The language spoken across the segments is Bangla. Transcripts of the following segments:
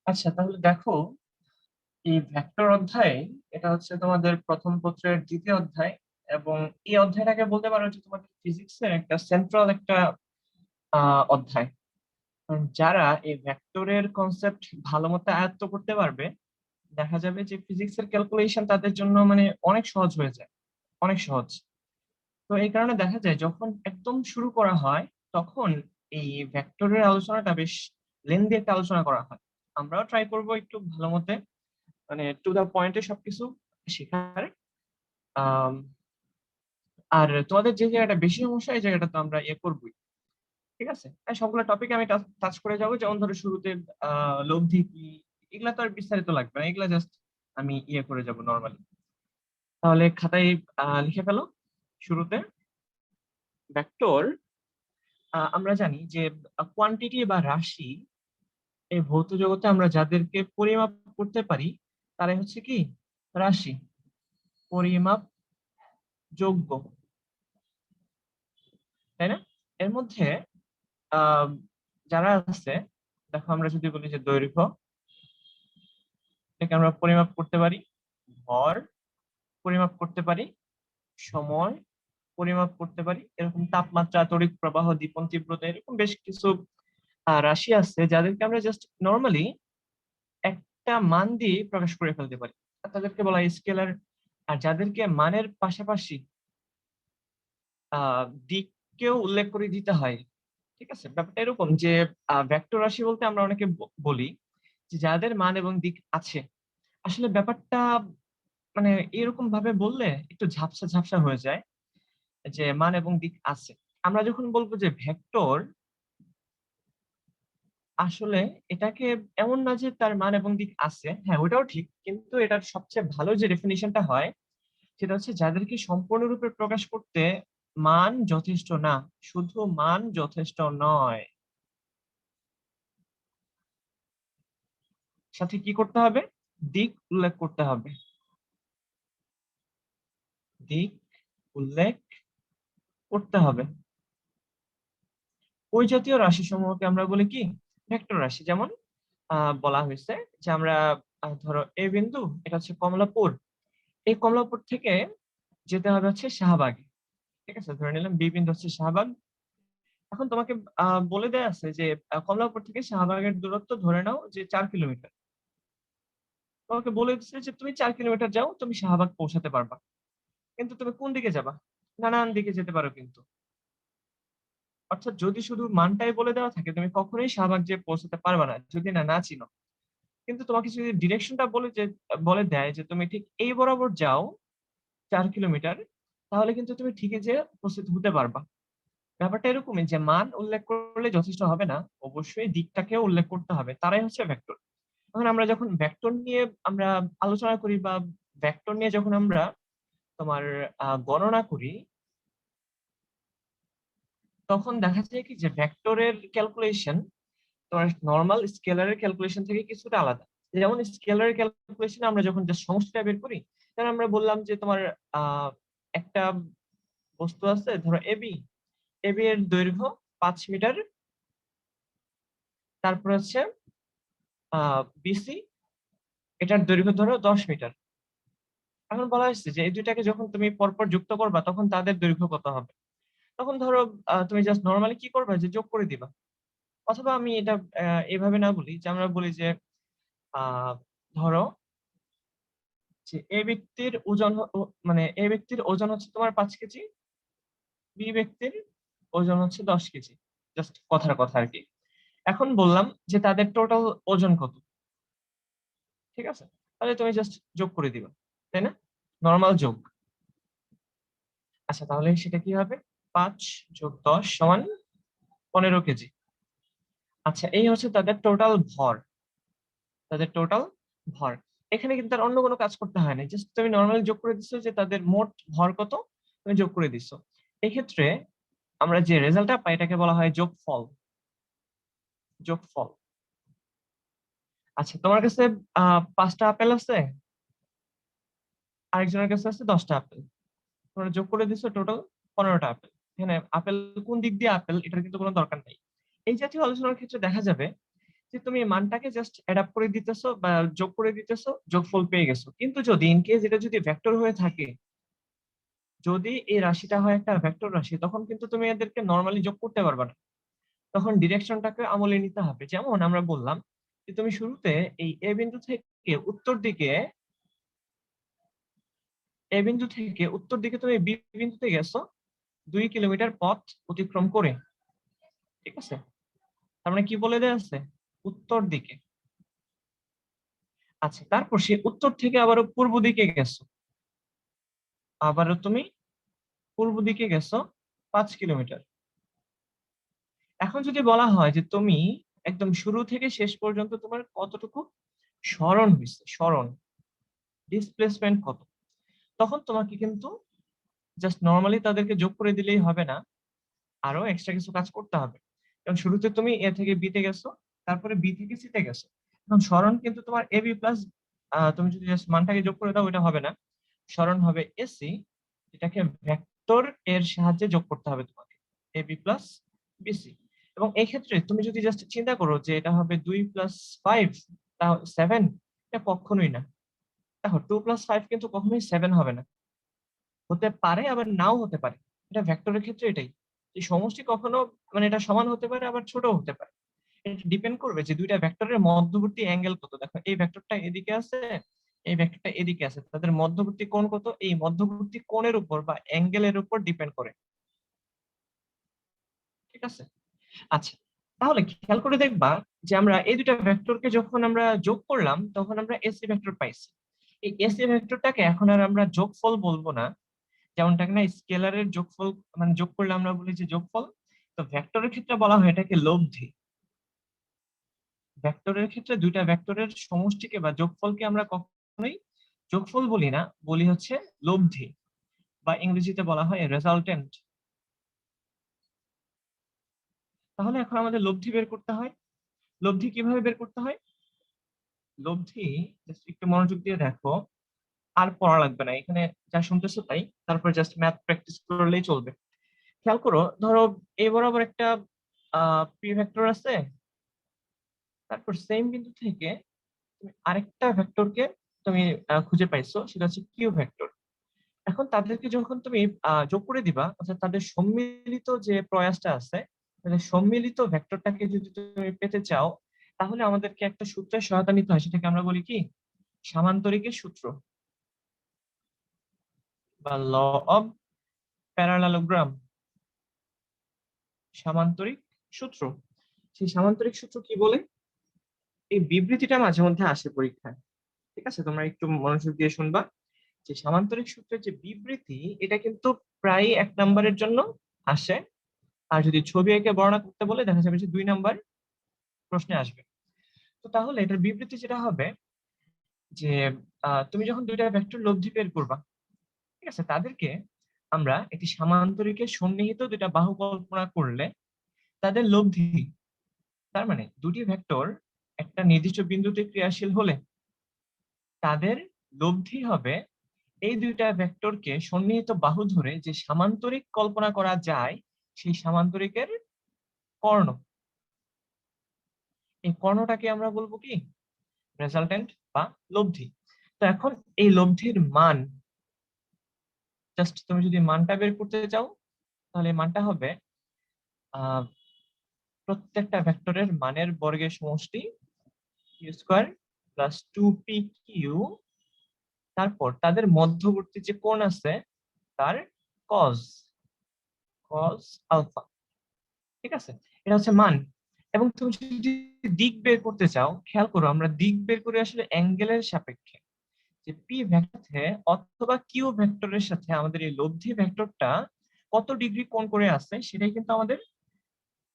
আচ্ছা, তাহলে দেখো, এই ভেক্টর অধ্যায়, এটা হচ্ছে তোমাদের প্রথম পত্রের দ্বিতীয় অধ্যায়। এবং এই অধ্যায়টাকে বলতে পারো যে তোমাদের ফিজিক্সের একটা সেন্ট্রাল একটা অধ্যায়। কারণ যারা এই ভেক্টরের কনসেপ্ট ভালো মতো আয়ত্ত করতে পারবে, দেখা যাবে যে ফিজিক্সের ক্যালকুলেশন তাদের জন্য মানে অনেক সহজ হয়ে যায়, অনেক সহজ। তো এই কারণে দেখা যায় যখন একদম শুরু করা হয়, তখন এই ভেক্টরের আলোচনাটা বেশ লেন্দি একটা আলোচনা করা হয়। আমরাও ট্রাই করব একটু ভালো মতে, মানে টু দা পয়েন্টে সবকিছু শেখার। আম, আর তোমাদের যে জায়গাটা বেশি সমস্যা, এই জায়গাটা তো আমরা ইয়ে করবোই। ঠিক আছে, তাই সবগুলো টপিক আমি টাচ করে যাবো। যেমন ধরো শুরুতে লব্ধি কি, এগুলা তো আর বিস্তারিত লাগবে না, এগুলা জাস্ট আমি ইয়ে করে যাব নর্মালি। তাহলে খাতায় লিখে ফেলো শুরুতে ভেক্টর। আমরা জানি যে কোয়ান্টিটি বা রাশি, এই ভৌত জগতে আমরা যাদেরকে পরিমাপ করতে পারি তারাই হচ্ছে কি রাশি, পরিমাপ যোগ্য, তাই না? এর মধ্যে আহ যারা আছে, দেখো আমরা যদি বলি যে দৈর্ঘ্য, এটাকে আমরা পরিমাপ করতে পারি। ভর পরিমাপ করতে পারি। সময় পরিমাপ করতে পারি। এরকম তাপমাত্রা, তড়িৎ প্রবাহ, দীপন তীব্রতা, এরকম বেশ কিছু রাশি আছে যাদেরকে আমরা জাস্ট নর্মালি একটা মান দিয়ে প্রকাশ করে ফেলতে পারি, আর তাদেরকে বলা হয় স্কেলার। আর যাদেরকে মানের পাশাপাশি দিককেও উল্লেখ করে দিতে হয়। ঠিক আছে, ব্যাপারটা এরকম যে ভেক্টর রাশি বলতে আমরা অনেকে বলি যে যাদের মান এবং দিক আছে। আসলে ব্যাপারটা মানে এরকম ভাবে বললে একটু ঝাপসা ঝাপসা হয়ে যায়, যে মান এবং দিক আছে। আমরা যখন বলবো যে ভেক্টর, আসলে এটাকে এমন না যে তার মান এবং দিক আছে, হ্যাঁ ওটাও ঠিক, কিন্তু এটার সবচেয়ে ভালো যে ডেফিনিশনটা হয় সেটা হচ্ছে যাদেরকে সম্পূর্ণরূপে প্রকাশ করতে মান যথেষ্ট না, শুধু মান যথেষ্ট নয়, সাথে কি করতে হবে? দিক উল্লেখ করতে হবে। দিক উল্লেখ করতে হবে। ওই জাতীয় রাশি সমূহকে আমরা বলি কি ভেক্টর রাশি। যেমন বলা হয়েছে যে আমরা ধরো এ বিন্দু, এটা হচ্ছে কমলাপুর। এই কমলাপুর থেকে যেতে হবে হচ্ছে শাহবাগে। ঠিক আছে, ধরে নিলাম বি বিন্দু হচ্ছে শাহবাগ। এখন তোমাকে বলে দেয়া আছে যে কমলাপুর থেকে শাহবাগের দূরত্ব ধরে নাও যে 4 কিলোমিটার। তোমাকে বলে দিচ্ছে যে তুমি 4 কিলোমিটার যাও, তুমি শাহবাগ পৌঁছাতে পারবা। কিন্তু তুমি কোন দিকে যাবা? নানান দিকে যেতে পারো কিন্তু। অর্থাৎ যদি শুধু মানটাই বলে দেওয়া থাকে, তুমি কখনোই শাহবাগ যে পৌঁছাতে পারবে না যদি না না চিনো। কিন্তু তোমাকে যদি ডিরেকশনটা বলে দেয় যে তুমি ঠিক এই বরাবর যাও 4 কিলোমিটার, তাহলে কিন্তু তুমি ঠিকই যে উপস্থিত হতে পারবা। ব্যাপারটা এরকমই যে মান উল্লেখ করলে যথেষ্ট হবে না, অবশ্যই দিকটাকেও উল্লেখ করতে হবে, তারাই হচ্ছে ভেক্টর। এখন আমরা যখন ভেক্টর নিয়ে আমরা আলোচনা করি, বা ভেক্টর নিয়ে যখন আমরা তোমার গণনা করি, তখন দেখা যায় কি যে ভেক্টরের ক্যালকুলেশন তোমার নর্মাল স্কেলারের ক্যালকুলেশন থেকে কিছুটা আলাদা। যেমন স্কেলারের ক্যালকুলেশন আমরা যখন জাস্ট সমষ্টিটা বের করি, তখন আমরা বললাম যে তোমার আহ একটা বস্তু আছে, ধরো এবি। এবি এর দৈর্ঘ্য 5 মিটার, তারপর হচ্ছে বিসি, এটার দৈর্ঘ্য ধরো 10 মিটার। এখন বলা হচ্ছে যে এই দুইটাকে যখন তুমি পরপর যুক্ত করবা, তখন তাদের দৈর্ঘ্য কত হবে। তখন ধরো তুমি জাস্ট নর্মালি কি করবা, যে যোগ করে দিবা। অথবা আমি এটা এভাবে না বলি, যে আমরা বলি যে আহ ধরো যে এ ব্যক্তির ওজন মানে এ ব্যক্তির ওজন হচ্ছে তোমার 5 কেজি, বি ব্যক্তির ওজন হচ্ছে 10 কেজি। জাস্ট কথার কথা আর কি। এখন বললাম যে তাদের টোটাল ওজন কত। ঠিক আছে, তাহলে তুমি জাস্ট যোগ করে দিবা, তাই না? নর্মাল যোগ। আচ্ছা, তাহলে সেটা কি হবে? 5 + 10 = 15 কেজি। আচ্ছা, এই হচ্ছে তাদের টোটাল ভর। তাদের টোটাল ভর। এখানে কিন্তু আর অন্য কোনো কাজ করতে হয় না, জাস্ট তুমি নর্মালি যোগ করে দিচ্ছ যে তাদের মোট ভর কত, তুমি যোগ করে দিচ্ছ। এক্ষেত্রে আমরা যে রেজাল্টটা পাই এটাকে বলা হয় যোগফল। যোগফল। আচ্ছা, তোমার কাছে 5টা আপেল আছে, আরেকজনের কাছে আছে 10টা আপেল। তোমরা যোগ করে দিচ্ছ টোটাল 15টা আপেল। এখানে আপেল কোন দিক দিয়ে আপেল, এটার কিন্তু কোনো দরকার নাই। এই জাতীয় আলোচনার ক্ষেত্রে দেখা যাবে যে তুমি মানটাকে জাস্ট অ্যাডাপ্ট করে দিতেছো বা যোগ করে দিতেছো, যোগফল পেয়ে গেছো। কিন্তু যদি ইন কেস এটা যদি ভেক্টর হয়ে থাকে, যদি এই রাশিটা হয় একটা ভেক্টর রাশি, তখন কিন্তু তুমি এদেরকে নর্মালি যোগ করতে পারবে না, তখন ডিরেকশনটাকে আমলে নিতে হবে। যেমন আমরা বললাম যে তুমি শুরুতে এই এ বিন্দু থেকে উত্তর দিকে তুমি বি বিন্দুতে গেছো 2 কিলোমিটার পথ অতিক্রম করে, ঠিক আছে? তার মানে কি বলে দেয়া আছে? উত্তর দিকে। আচ্ছা, তারপর সে উত্তর থেকে আবারও পূর্ব দিকে গেছো, আবারও তুমি পূর্ব দিকে গেছো 5 কিলোমিটার। এখন যদি বলা হয় যে তুমি একদম শুরু থেকে শেষ পর্যন্ত তোমার কতটুকু সরণ হয়েছে, সরণ ডিসপ্লেসমেন্ট কত, তখন তোমাকে কিন্তু জাস্ট নর্মালি তাদেরকে যোগ করে দিলেই হবে না, আরো এক্সট্রা কিছু কাজ করতে হবে। কারণ শুরুতে তুমি এ থেকে বি তে গেছো, তারপরে বি থেকে সি তে গেছো। এখন সরণ কিন্তু তোমার এ বি প্লাস, তুমি যদি জাস্ট মানটাকে যোগ করে দাও ওটা হবে না, সরণ হবে এসি, এটাকে ভেক্টর এর সাহায্যে যোগ করতে হবে তোমাকে, এ বি প্লাস বিসি। এবং এই ক্ষেত্রে তুমি যদি জাস্ট চিন্তা করো যে এটা হবে 2 + 5, তাহলে 7, এটা কখনোই না। দেখো 2 + 5 কিন্তু কখনোই 7 হবে না, হতে পারে আবার নাও হতে পারে। এটা ভেক্টরের ক্ষেত্রে এটাই, যে সমষ্টি কখনো মানে এটা সমান হতে পারে আবার ছোট হতে পারে। এটা ডিপেন্ড করবে যে দুইটা ভেক্টরের মধ্যবর্তী অ্যাঙ্গেল কত। দেখো এই ভেক্টরটা এদিকে আছে, এই ভেক্টরটা এদিকে আছে, তাদের মধ্যবর্তী কোণ কত, এই মধ্যবর্তী কোণের উপর বা অ্যাঙ্গেলের উপর ডিপেন্ড করে, ঠিক আছে? আচ্ছা, তাহলে খেয়াল করে দেখবা যে আমরা এই দুটা ভেক্টরকে যখন আমরা যোগ করলাম তখন আমরা এসি ভেক্টর পাইছি। এই এসি ভেক্টরটাকে এখন আর আমরা যোগফল বলবো না, যেমনটাকে না স্কেলারের যোগফল, মানে যোগ করলে আমরা বলি যে যোগফল, তো ভেক্টরের ক্ষেত্রে বলা হয় এটাকে লব্ধি। ভেক্টরের ক্ষেত্রে দুইটা ভেক্টরের সমষ্টিকে বা যোগফলকে আমরা কখনোই যোগফল বলি না, বলি হচ্ছে লব্ধি, বা ইংরেজিতে বলা হয় রেজাল্টেন্ট। তাহলে এখন আমাদের লব্ধি বের করতে হয়। লব্ধি কিভাবে বের করতে হয়? লব্ধি জাস্ট একটু মনোযোগ দিয়ে দেখো, আর পড়া লাগবে না, এখানে যা শুনতেছো তাই, তারপর জাস্ট ম্যাথ প্র্যাকটিস করলেই চলবে। খেয়াল করো, ধরো এই বরাবর একটা পি ভেক্টর আছে, তারপর সেম বিন্দু থেকে তুমি আরেকটা ভেক্টরকে তুমি খুঁজে পাইছো, সেটা হচ্ছে কিউ ভেক্টর। এখন তাদেরকে যখন তুমি যোগ করে দিবা, অর্থাৎ তাদের সম্মিলিত যে প্রয়াসটা আছে, তাদের সম্মিলিত ভেক্টরটাকে যদি তুমি পেতে চাও, তাহলে আমাদেরকে একটা সূত্রের সহায়তা নিতে হয়, সেটাকে আমরা বলি কি? সামান্তরিকের সূত্র, বা ল অফ প্যারালালোগ্রাম, সামান্তরিক সূত্র। সেই সামান্তরিক সূত্র কি বলে? এই বিবৃতিটা মাঝে মধ্যে আসে পরীক্ষায়, ঠিক আছে? তোমরা একটু মনোযোগ দিয়ে শুনবা। যে সামান্তরিক সূত্রের যে বিবৃতি, এটা কিন্তু প্রায় 1 নম্বরের জন্য আসে, আর যদি ছবি এঁকে বর্ণনা করতে বলে দেখা যাবে যে 2 নম্বর প্রশ্নে আসবে। তো তাহলে এটার বিবৃতি যেটা হবে যে তুমি যখন দুইটা ভেক্টর লব্ধি বের করবা, ঠিক আছে, তাদেরকে আমরা একটি সামান্তরিকের সন্নিহিত দুইটা বাহু কল্পনা করলে তাদের লব্ধি, তার মানে দুটি ভেক্টর একটা নির্দিষ্ট বিন্দুতে ক্রিয়াশীল হলে তাদের লব্ধি হবে এই দুইটা ভেক্টরকে সন্নিহিত বাহু ধরে যে সামান্তরিক কল্পনা করা যায়, সেই সামান্তরিকের কর্ণ। এই কর্ণটাকে আমরা বলবো কি? রেজাল্টেন্ট বা লব্ধি। তো এখন এই লব্ধির মান, জাস্ট তুমি যদি মানটা বের করতে চাও, তাহলে এই মানটা হবে আহ প্রত্যেকটা ভেক্টরের মানের বর্গের সমষ্টি Q square plus 2p Q, তারপর তাদের মধ্যবর্তী যে কোণ আছে তার কজ, কজ আলফা, ঠিক আছে? এটা হচ্ছে মান। এবং তুমি যদি দিক বের করতে চাও, খেয়াল করো আমরা দিক বের করি আসলে অ্যাঙ্গেলের সাপেক্ষে, যে পি ভেক্টর অথবা কিউ ভেক্টরের সাথে আমাদের এই লব্ধি ভেক্টরটা কত ডিগ্রি কোণ করে আছে, সেটাই কিন্তু আমাদের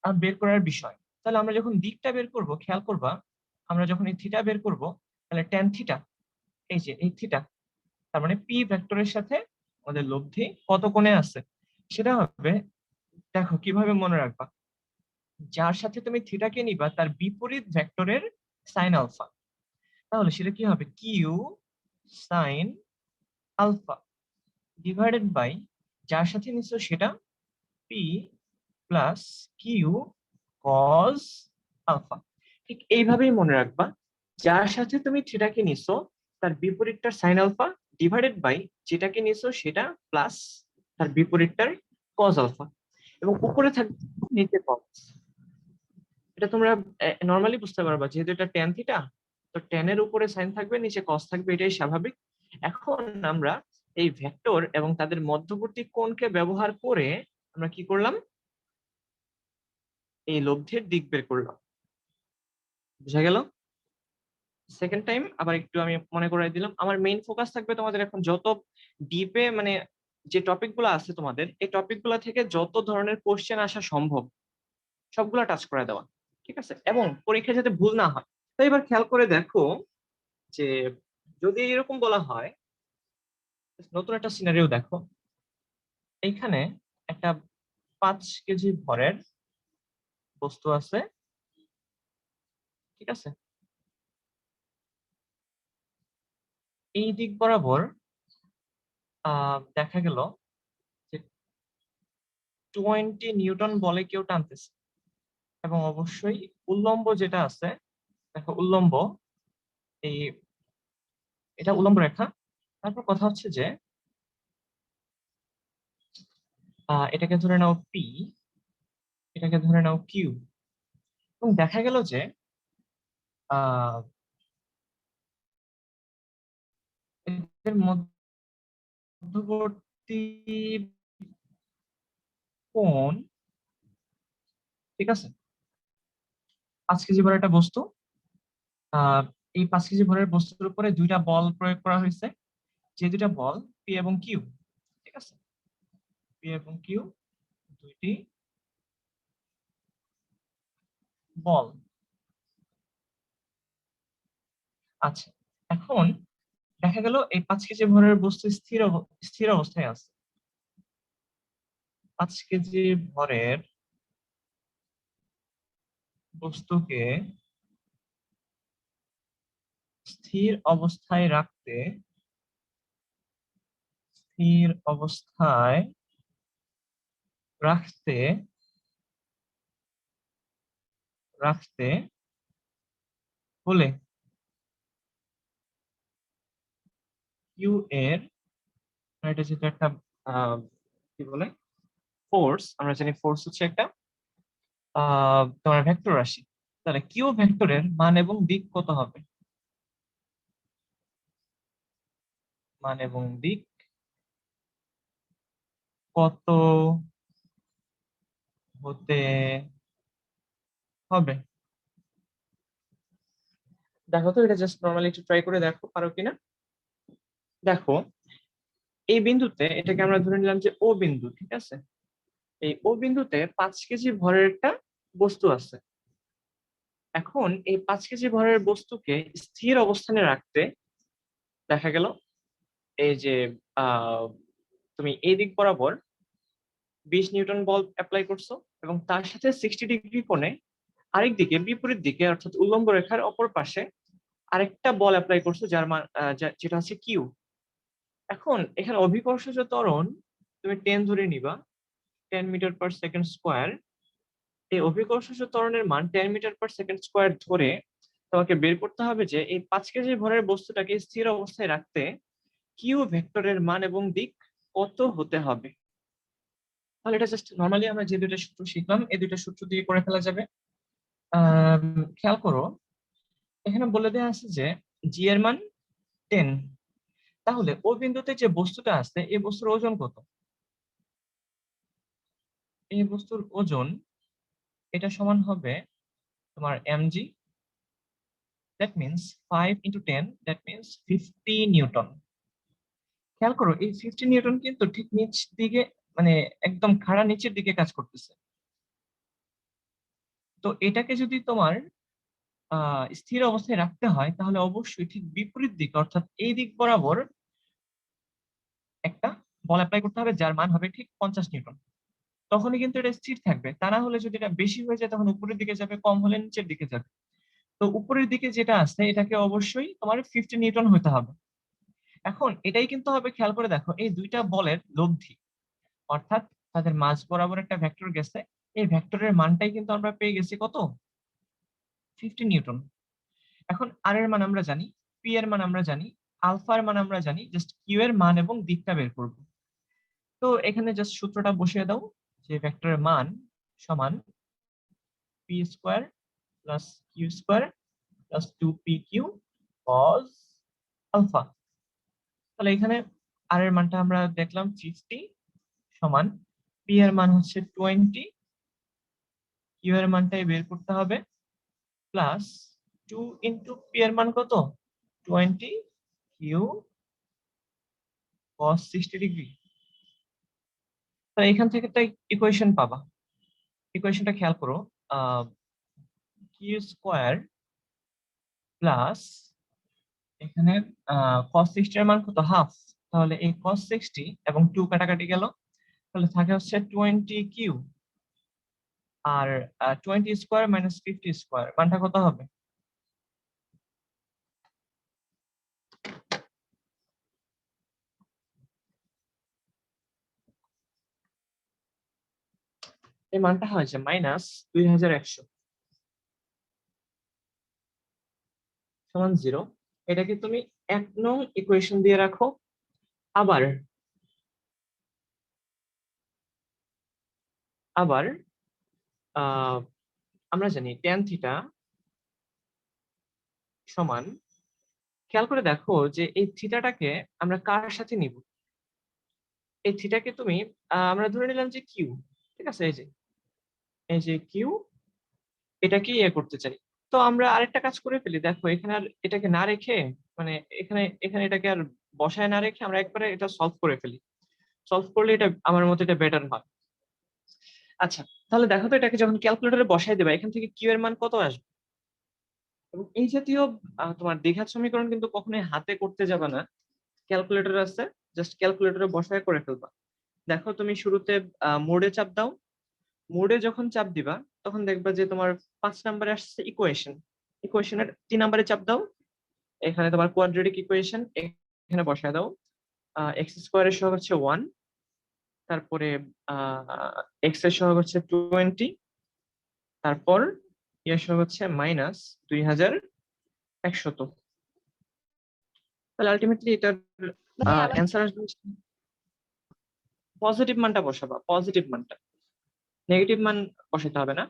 বের করার বিষয়। তাহলে আমরা যখন দিকটা বের করব, খেয়াল করবা আমরা যখন এই থিটা বের করব, তাহলে ট্যান থিটা, এই যে এই থিটা, তার মানে পি ভেক্টরের সাথে আমাদের লব্ধি কত কোণে আছে সেটা হবে, দেখো কিভাবে মনে রাখবা, যার সাথে তুমি থিটাকে নিবা তার বিপরীত ভেক্টরের সাইন আলফা। তাহলে সেটা কি হবে? Q sine alpha divided by যার সাথে নিচ্ছ সেটা P plus Q cos alpha. ঠিক এইভাবেই মনে রাখবা, যার সাথে তুমি থিটাকে নিছো তার বিপরীতটার সাইন আলফা ডিভাইডেড বাই যেটাকে নিছো সেটা প্লাস তার বিপরীতটার কজ আলফা, এবং উপরে থাকবে নিচে কজ। এটা তোমরা নর্মালি বুঝতে পারবা, যেহেতু এটা ট্যান থিটা, তো ট্যানের উপরে সাইন থাকবে নিচে কস থাকবে, এটাই স্বাভাবিক। এখন আমরা এই ভেক্টর এবং তাদের মধ্যবর্তী কোণকে ব্যবহার করে আমরা কি করলাম, এই লব্ধির দিক বের করলাম। বুঝা গেল? সেকেন্ড টাইম আবার একটু আমি মনে করাই দিলাম, আমার মেইন ফোকাস থাকবে তোমাদের এখন যত ডিপে মানে যে টপিক গুলো আছে তোমাদের, এই টপিক গুলা থেকে যত ধরনের কোশ্চেন আসা সম্ভব সবগুলা টাচ করে দেওয়া, ঠিক আছে, এবং পরীক্ষা যাতে ভুল না হয়। তো এবার খেয়াল করে দেখো যে যদি এরকম বলা হয়, নতুন একটা সিনারিও দেখো, এইখানে একটা 5 কেজি ভরের বস্তু আছে, ঠিক আছে, এই দিক বরাবর দেখা গেল যে 20 নিউটন বলে কেউ টানতেছে, এবং অবশ্যই উল্লম্ব যেটা আছে, দেখো উল্লম্ব, এই এটা উল্লম্ব রেখা। তারপর কথা হচ্ছে যে এটাকে ধরে নাও পি, এটাকে ধরে নাও কিউ, এবং দেখা গেল যে আহ এদের মধ্যবর্তী কোণ, ঠিক আছে, 5 কেজি ভরের একটা বস্তু, আহ এই 5 কেজি ভরের বস্তুর উপরে দুইটা বল প্রয়োগ করা হয়েছে, যে দুইটা বল পি এবং কিউ, ঠিক আছে, পি এবং কিউ দুইটি বল। আচ্ছা, এখন দেখা গেল এই 5 কেজি ভরের বস্তু স্থির অবস্থায় আছে। 5 কেজি ভরের বস্তুকে স্থির অবস্থায় রাখতে, স্থির অবস্থায় রাখতে রাখতে হলে কিউ এর, এটা যেটা একটা কি বলে ফোর্স, আমরা জানি ফোর্স হচ্ছে একটা তোমার ভেক্টর রাশি, তাহলে কিউ ভেক্টরের মান এবং দিক কত হবে? মান এবং দিক কত হতে হবে? দেখো তো, এটা জাস্ট নর্মালি একটু ট্রাই করে দেখো পারো কিনা। দেখো, এই বিন্দুতে এটাকে আমরা ধরে নিলাম যে ও বিন্দু, ঠিক আছে, এই ও বিন্দুতে 5 কেজি ভরের একটা বস্তু আছে। এখন এই 5 কেজি ভরের বস্তুকে স্থির অবস্থানে রাখতে দেখা গেল এই যে আহ তুমি এই দিক বরাবর 20 নিউটন বল অ্যাপ্লাই করছো, এবং তার সাথে 60 ডিগ্রি কোণে আরেক দিকে বিপরীত দিকে অর্থাৎ উল্লম্ব রেখার অপর পাশে আরেকটা বল অ্যাপ্লাই করছো, যার মান যেটা হচ্ছে কিউ। এখন এখানে অভিকর্ষজ ত্বরণ তুমি 10 ধরে নিবা, 10 মিটার পার সেকেন্ড স্কোয়ার। এই অভিকর্ষজ ত্বরণের মান 10 মিটার পার সেকেন্ড স্কোয়ার ধরে তোমাকে বের করতে হবে যে এই 5 কেজি ভরের বস্তুটাকে স্থির অবস্থায় রাখতে কিউ ভেক্টরের মান এবং দিক কত হতে হবে। তাহলে এটা জাস্ট নর্মালি আমরা যে দুইটা সূত্র শিখলাম এই দুইটা সূত্র দিয়ে করে ফেলা যাবে। খেয়াল করো, এখানে বলে দেওয়া আছে যে জি এর মান 10, তাহলে ও বিন্দুতে যে বস্তুটা আছে এই বস্তুর ওজন কত? এই বস্তুর ওজন এটা সমান হবে তোমার mg, that means 5 × 10, that means 50 Newton. খেয়াল করো এই 50 নিউটন কিন্তু ঠিক নিচ দিকে, মানে একদম খাড়া নিচের দিকে কাজ করতেছে। তো এটাকে যদি তোমার স্থির অবস্থায় রাখতে হয় তাহলে অবশ্যই ঠিক বিপরীত দিকে অর্থাৎ এই দিক বরাবর একটা বল অ্যাপ্লাই করতে হবে, যার মান হবে ঠিক 50 নিউটন। তখনই কিন্তু এটা স্থির থাকবে, তা না হলে যদি এটা বেশি হয়ে যায় তখন উপরের দিকে যাবে, কম হলে নিচের দিকে যাবে। তো উপরের দিকে যেটা আছে এটাকে অবশ্যই তোমার 50 নিউটন হতে হবে। এখন এটাই কিন্তু হবে, খেয়াল করে দেখো, এই দুইটা বলের লব্ধি, অর্থাৎ তাদের মাঝ বরাবর একটা ভেক্টর গেছে, এই ভেক্টরের মানটাই কিন্তু আমরা পেয়ে গেছি কত, 50 নিউটন। এখন আর এর মান আমরা জানি, পি এর মান আমরা জানি, আলফার মান আমরা জানি, জাস্ট কিউ এর মান এবং দিকটা বের করব। তো এখানে জাস্ট সূত্রটা বসিয়ে দাও যে ভেক্টরের মান সমান P square plus Q square plus 2pq cos alpha. তাহলে এখানে আর এর মানটা আমরা দেখলাম 50 সমান পি এর মান হচ্ছে 20, কিউ এর মানটাই বের করতে হবে, প্লাস 2 ইন্টু পি এর মান কত 20 কিউ cos 60 ডিগ্রি। তাহলে এখান থেকে একটা ইকুয়েশন পাবা, ইকুয়েশনটা খেয়াল করো, কিউ স্কোয়ার প্লাস এখানে cos 60 এর মান কত হাফ, তাহলে এই cos 60 এবং 2 কাটাকাটি গেল, তাহলে থাকে হচ্ছে 20 কিউ, আর 20 স্কোয়ার মাইনাস 50 স্কোয়ার মানটা কত হবে? এই মানটা হয়েছে মাইনাস 2100 সমান 0। এটাকে তুমি 1 নং ইকুয়েশন দিয়ে রাখো। আবার আবার আহ আমরা জানি tan থিটা সমান, খেয়াল করে দেখো যে এই থিটাটাকে আমরা কার সাথে নিব। এই থিটাকে তুমি আমরা ধরে নিলাম যে কিউ, ঠিক আছে, এই যে কিউ, এটাকে ইয়ে করতে চাই। তো আমরা আরেকটা কাজ করে ফেলি, দেখো এখানে আর এটাকে না রেখে, মানে এখানে এখানে এটাকে আর বসায় না রেখে আমরা একবারে এটা সলভ করে ফেলি। সলভ করলে এটা আমার মতে এটা বেটার হয়। আচ্ছা, তাহলে দেখো তো এটাকে যখন ক্যালকুলেটরে বসাই দেবা, এখান থেকে কিউ এর মান কত আসবে? এবং এই জাতীয় তোমার দ্বিঘাত সমীকরণ কিন্তু কখনোই হাতে করতে যাবে না, ক্যালকুলেটর আছে, জাস্ট ক্যালকুলেটরে বসায় করে ফেলবা। দেখো তুমি শুরুতে মোডে চাপ দাও, মোডে যখন চাপ দিবা তখন দেখবা যে তোমার 5 নম্বরে আসছে ইকুয়েশন, ইকুয়েশনের 3 নম্বরে চাপ দাও, এখানে তোমার কোয়াড্রেটিক ইকুয়েশন এখানে বসায় দাও। এক্স স্কোয়ারের সহগ হচ্ছে 1, তারপরে এক্স এর সহগ হচ্ছে 20, তারপর এর সহগ হচ্ছে মাইনাস 2100। তাহলে আলটিমেটলি এটার ভাইয়া আবার অ্যান্সার আসবে, পজিটিভ মানটা বসাবা, পজিটিভ মানটা, নেগেটিভ মান বসাতে হবে না।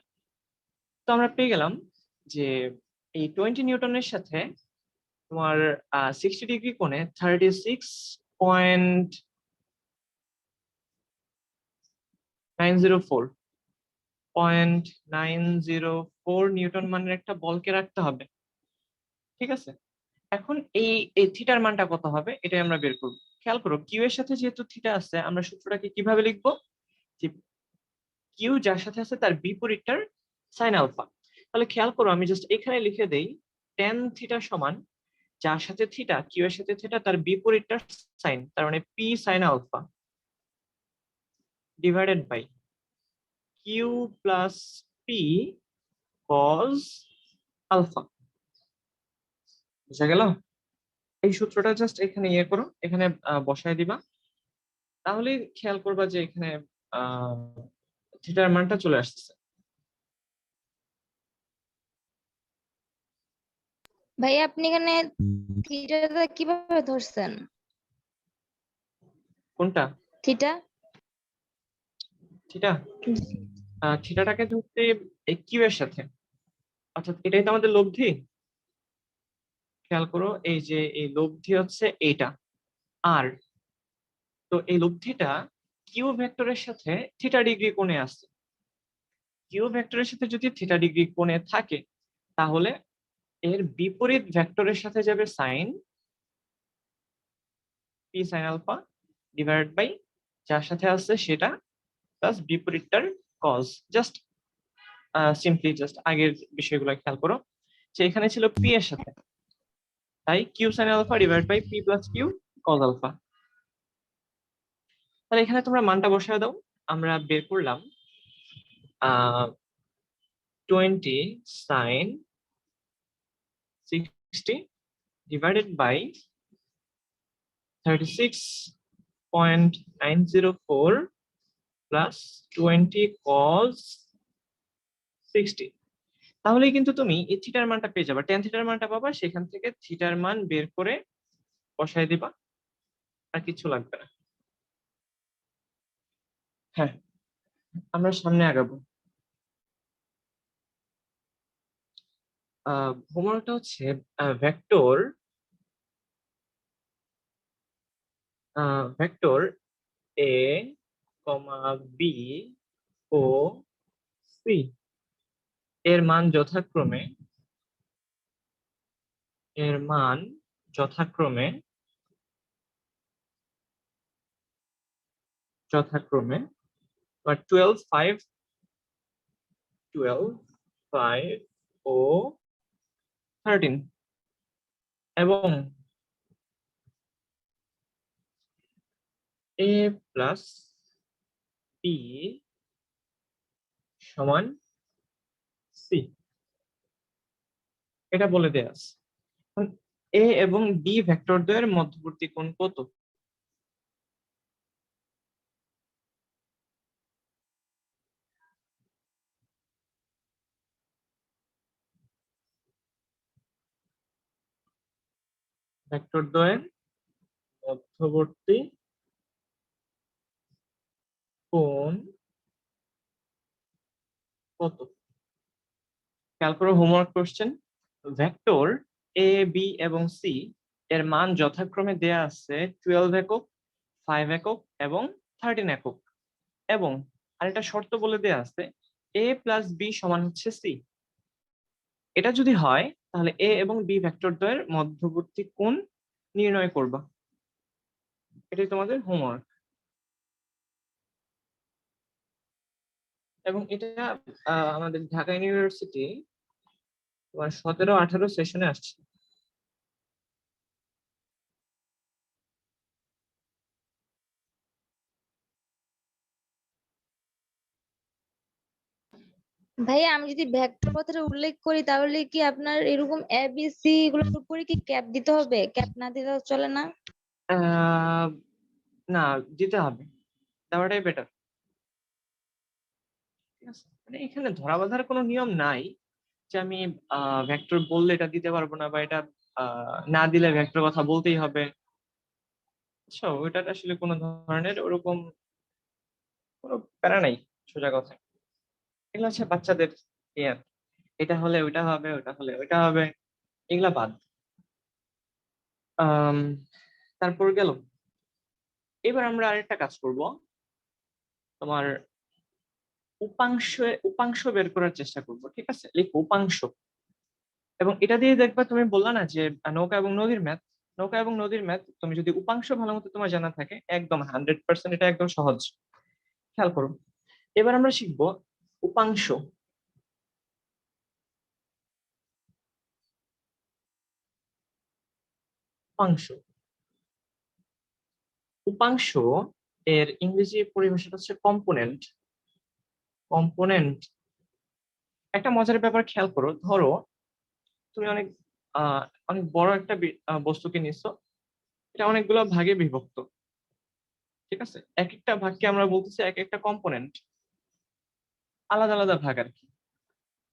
তো আমরা পেয়ে গেলাম যে এই 20 নিউটনের সাথে তোমার 60 ডিগ্রি কোণে 36.904 নিউটন মানের একটা বলকে রাখতে হবে, ঠিক আছে। এখন এই এই থিটার মানটা কত হবে এটাই আমরা বের করব। খেয়াল করো কিউ এর সাথে যেহেতু থিটা আছে, আমরা সূত্রটাকে কিভাবে লিখবো, যে কিউ যার সাথে আছে তার বিপরীতটার সাইন আলফা। তাহলে খেয়াল করো আমি জাস্ট এখানে লিখে দেই tan থিটা সমান যার সাথে থিটা, কিউ এর সাথে থিটা তার বিপরীতটার সাইন, তার মানে P sine alpha divided by Q plus P cos alpha. বুঝা গেল? এই সূত্রটা জাস্ট এখানে ইয়ে করো, এখানে বসায় দিবা, তাহলে খেয়াল করবা যে এখানে আহ থিটার মানটা চলে আসছে। ভাইয়া আপনি এখানে থিটাটা কিভাবে ধরছেন? কোনটা? থিটা থিটা, থিটাটাকে ধরতে কিউ এর সাথে, অর্থাৎ এটাই তো আমাদের লব্ধি। খেয়াল করো এই যে এই লব্ধি হচ্ছে এইটা আর, তো এই লব্ধিটা কিউ ভেক্টরের সাথে থিটা ডিগ্রি কোণে আছে। কিউ ভেক্টরের সাথে যদি থিটা ডিগ্রি কোণে থাকে তাহলে এর বিপরীত ভেক্টরের সাথে যাবে sine P sine alpha divided by যার সাথে আছে সেটা প্লাস বিপরীতটার কজ। জাস্ট সিম্পলি জাস্ট আগের বিষয়গুলো খেয়াল করো যে এখানে ছিল পি এর সাথে, তাই Q sine alpha divide by P plus Q cos alpha. তাহলে এখানে তোমরা মানটা বসায় দাও, আমরা বের করলাম 20 sin 60 divided by 36.904 plus 20 cos 60। তাহলেই কিন্তু তুমি এই থিটার মানটা পেয়ে যাবে, টেন থিটার মানটা পাবা, সেখান থেকে থিটার মান বের করে বসাই দিবা, আর কিছু লাগবে না। হ্যাঁ, আমরা সামনে আগাবো। হোমওয়ার্কটা হচ্ছে ভেক্টর ভেক্টর এ কমা বি ও সি এর মান যথাক্রমে এর মান যথাক্রমে যথাক্রমে 12, 5, 12, 5 ও 13 এবং a প্লাস বি সমান সি, এটা বলে দেয়া আছে। এ এবং বি ভেক্টরদ্বয়ের মধ্যবর্তী কোণ কত? ভেক্টরদ্বয়ের মধ্যবর্তী কোণ কত? খেয়াল করো, homework question. Vector A B এবং সি এর মান যথাক্রমে দেয়া আছে 12 একক, 5 একক এবং 13 একক, এবং আরেকটা শর্ত বলে দেয়া আছে এ প্লাস বি সমান হচ্ছে সি। এটা যদি হয় তাহলে এ এবং বি ভেক্টরদ্বয়ের মধ্যবর্তী কোণ নির্ণয় করবা। এটাই তোমাদের হোমওয়ার্ক। এবং এটা আমাদের ঢাকা ইউনিভার্সিটি তোমার 17-18 সেশনে আসছে। ভাইয়া আমি যদি ভেক্টর কথাটা উল্লেখ করি তাহলে কি আপনার এরকম এ বি সি এগুলোর উপরে কি ক্যাপ দিতে হবে? ক্যাপ না দিলে চলে না? আহ, না, দিতে হবে, দেওয়াটাই বেটার। ঠিক আছে, মানে এখানে ধরা বাঁধার কোনো নিয়ম নাই যে আমি ভেক্টর বললে এটা দিতে পারবো না, বা এটা না দিলে ভেক্টর কথা বলতেই হবে। আচ্ছা, ওইটা আসলে কোনো ধরনের ওরকম কোনো প্যারা নাই, সোজা কথা। এগুলো হচ্ছে বাচ্চাদের ইয়ার, এটা হলে ওইটা হবে, ওটা হলে ওইটা হবে, এগুলা বাদ। আম, তারপর গেল, এবার আমরা আরেকটা কাজ করব, তোমার উপাংশ উপাংশ বের করার চেষ্টা করব। ঠিক আছে, লিখো উপাংশ। এবং এটা দিয়ে দেখবা, তুমি বললা না যে নৌকা এবং নদীর ম্যাথ, নৌকা এবং নদীর ম্যাথ তুমি যদি উপাংশ ভালো মতো তোমার জানা থাকে, একদম 100% এটা একদম সহজ। খেয়াল করো, এবার আমরা শিখবো উপাংশ। উপাংশ উপাংশ এর ইংরেজি পরিভাষাটা হচ্ছে কম্পোনেন্ট। কম্পোনেন্ট একটা মজার ব্যাপার, খেয়াল করো, ধরো তুমি অনেক বড় একটা বস্তুকে নিচ্ছো, এটা অনেকগুলো ভাগে বিভক্ত। ঠিক আছে, এক একটা ভাগকে আমরা বলতেছি এক একটা কম্পোনেন্ট, আলাদা আলাদা ভাগ আর কি।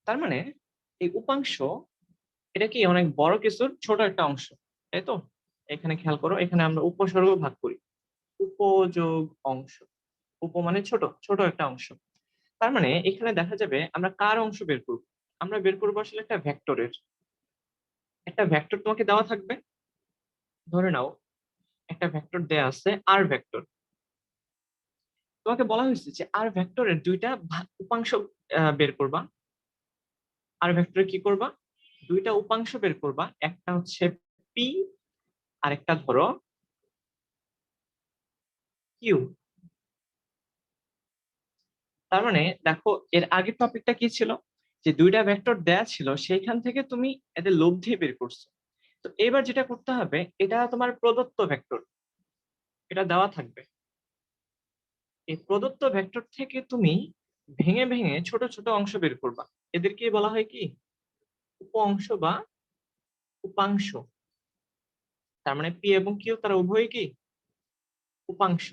তার মানে এই উপাংশ এটা কি অনেক বড় কিছুর ছোট একটা অংশ, তাই তো? এখানে খেয়াল করো, এখানে আমরা উপসর্গ ভাগ করি, উপযোগ অংশ। উপ মানে ছোট, ছোট একটা অংশ। তার মানে এখানে দেখা যাবে আমরা কার অংশ বের করব? আমরা বের করবো আসলে একটা ভেক্টরের। একটা ভেক্টর তোমাকে দেওয়া থাকবে, ধরে নাও একটা ভেক্টর দেয়া আছে আর ভেক্টর। তোমাকে বলা হয়েছে যে আর ভেক্টরের দুইটা উপাংশ বের করবা। আর ভেক্টরে কি করবা? দুইটা উপাংশ বের করবা, একটা হচ্ছে পি, আরেকটা ধরো কিউ। তার মানে দেখো, এর আগের টপিকটা কি ছিল, যে দুইটা ভেক্টর দেয়া ছিল, সেইখান থেকে তুমি এদের লব্ধি বের করছো। তো এবার যেটা করতে হবে, এটা তোমার প্রদত্ত ভেক্টর, এটা দেওয়া থাকবে। এই প্রদত্ত ভেক্টর থেকে তুমি ভেঙে ভেঙে ছোট ছোট অংশ বের করবা। এদেরকে বলা হয় কি? উপ অংশ বা উপাংশ। তার মানে পি এবং কিউ তারা উভয়ই কি? উপাংশ।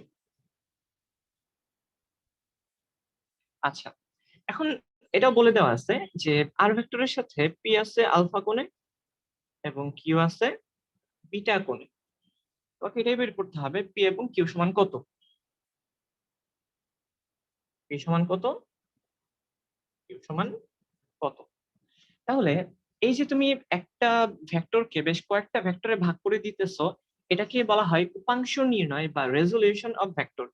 আচ্ছা, এখন এটাও বলে দেওয়া আছে যে আর ভেক্টরের সাথে পি আছে আলফা কোণে এবং কিউ আছে বিটা কোণে। তোমাকে এটাই বের করতে হবে পি এবং কিউ সমান কত। পি সমান কত, কিউ সমান কত। তাহলে এই যে তুমি একটা ভেক্টরকে বেশ কয়েকটা ভেক্টরে ভাগ করে দিতেছো, এটাকে বলা হয় উপাংশ নির্ণয় বা রেজলিউশন অফ ভেক্টর।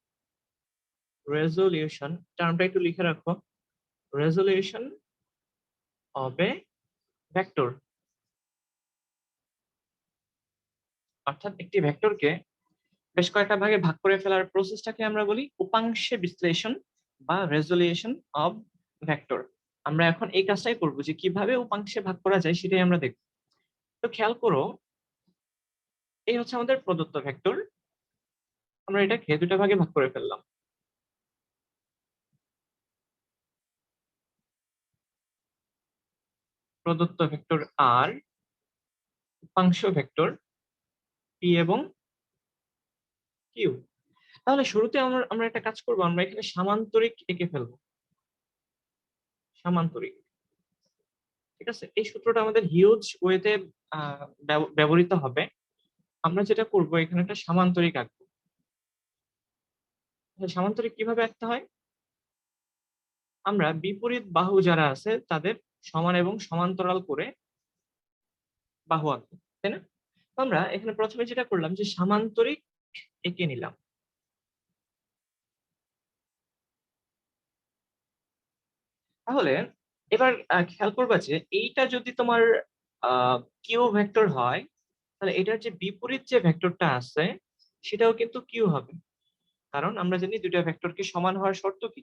রেজলিউশন টার্মটা একটু লিখে রাখো, রেজলিউশন অফ এ ভেক্টর। অর্থাৎ একটি ভেক্টরকে বেশ কয়েকটা ভাগে ভাগ করে ফেলার প্রসেসটাকে আমরা বলি উপাংশে বিশ্লেষণ বা রেজলিউশন অফ ভেক্টর। আমরা এখন এই কাজটাই করবো, যে কিভাবে উপাংশে ভাগ করা যায় সেটাই আমরা দেখব। তো খেয়াল করো, এই হচ্ছে আমাদের প্রদত্ত ভেক্টর, আমরা এটাকে দুটা ভাগে ভাগ করে ফেললাম। প্রদত্ত ভেক্টর আর, উপাংশ ভেক্টর পি এবং কিউ। তাহলে শুরুতে আমরা আমরা একটা কাজ করব, আমরা এখানে সামান্তরিক এঁকে ফেলবো। সামান্তরিক, ঠিক আছে, এই সূত্রটা আমাদের হিউজ ওয়েতে ব্যবহৃত হবে। আমরা যেটা করব, এখানে একটা সামান্তরিক আঁকবো। সামান্তরিক কিভাবে আঁকতে হয়, আমরা বিপরীত বাহু যারা আছে তাদের সমান এবং সমান্তরাল করে বাহু আঁকবো, তাই না? তো আমরা এখানে প্রথমে যেটা করলাম, যে সামান্তরিক এঁকে নিলাম। তাহলে এবার খেয়াল করবা যে এইটা যদি তোমার কিউ ভেক্টর হয়, তাহলে এটার যে বিপরীত যে ভেক্টরটা আছে সেটাও কিন্তু কিউ হবে। কারণ আমরা জানি দুইটা ভেক্টরকে সমান হওয়ার শর্ত কি,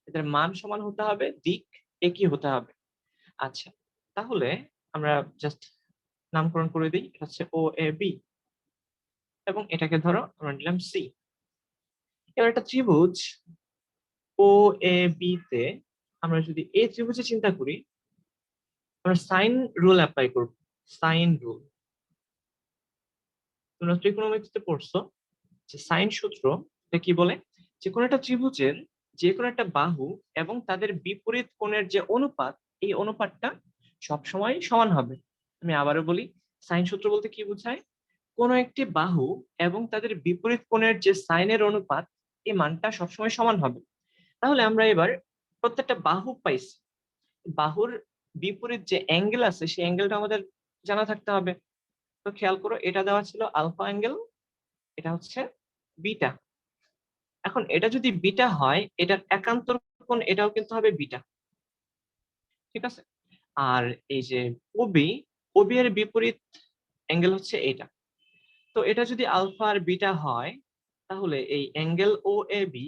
এদের মান সমান হতে হবে, দিক একই হতে হবে। আচ্ছা, তাহলে আমরা জাস্ট নামকরণ করে দিই, এটা হচ্ছে ও এ বি এবং এটাকে ধরো আমরা নিলাম সি। এবার একটা ত্রিভুজ ও এ বি তে আমরা যদি এই ত্রিভুজে চিন্তা করি, আমরা সাইন রুল অ্যাপ্লাই করব। সাইন রুল, তোমরা ত্রিকোণমিতিতে পড়ছো যে সাইন সূত্র, এটা কি বলে, যে কোনো একটা ত্রিভুজের যে কোনো একটা বাহু এবং তাদের বিপরীত কোণের যে অনুপাত, এই অনুপাতটা সবসময় সমান হবে। আমি আবারও বলি, সাইন সূত্র বলতে কি বোঝায়, কোন একটি বাহু এবং তাদের বিপরীত কোণের যে সাইনের অনুপাত, এই মানটা সবসময় সমান হবে। তাহলে আমরা এবার প্রত্যেকটা বাহু পাইছি, বাহুর বিপরীত যে অ্যাঙ্গেল আছে সেই অ্যাঙ্গেলটা আমাদের জানা থাকতে হবে। তো খেয়াল করো, এটা দেওয়া ছিল আলফা অ্যাঙ্গেল, এটা হচ্ছে বিটা। এখন এটা যদি বিটা হয়, এটার একান্তর কোণ এটাও কিন্তু হবে বিটা, ঠিক আছে। আর এই যে ওবি, ওবি এর বিপরীত অ্যাঙ্গেল হচ্ছে এটা। তো এটা যদি আলফা আর বিটা হয়, তাহলে এই angle O A B,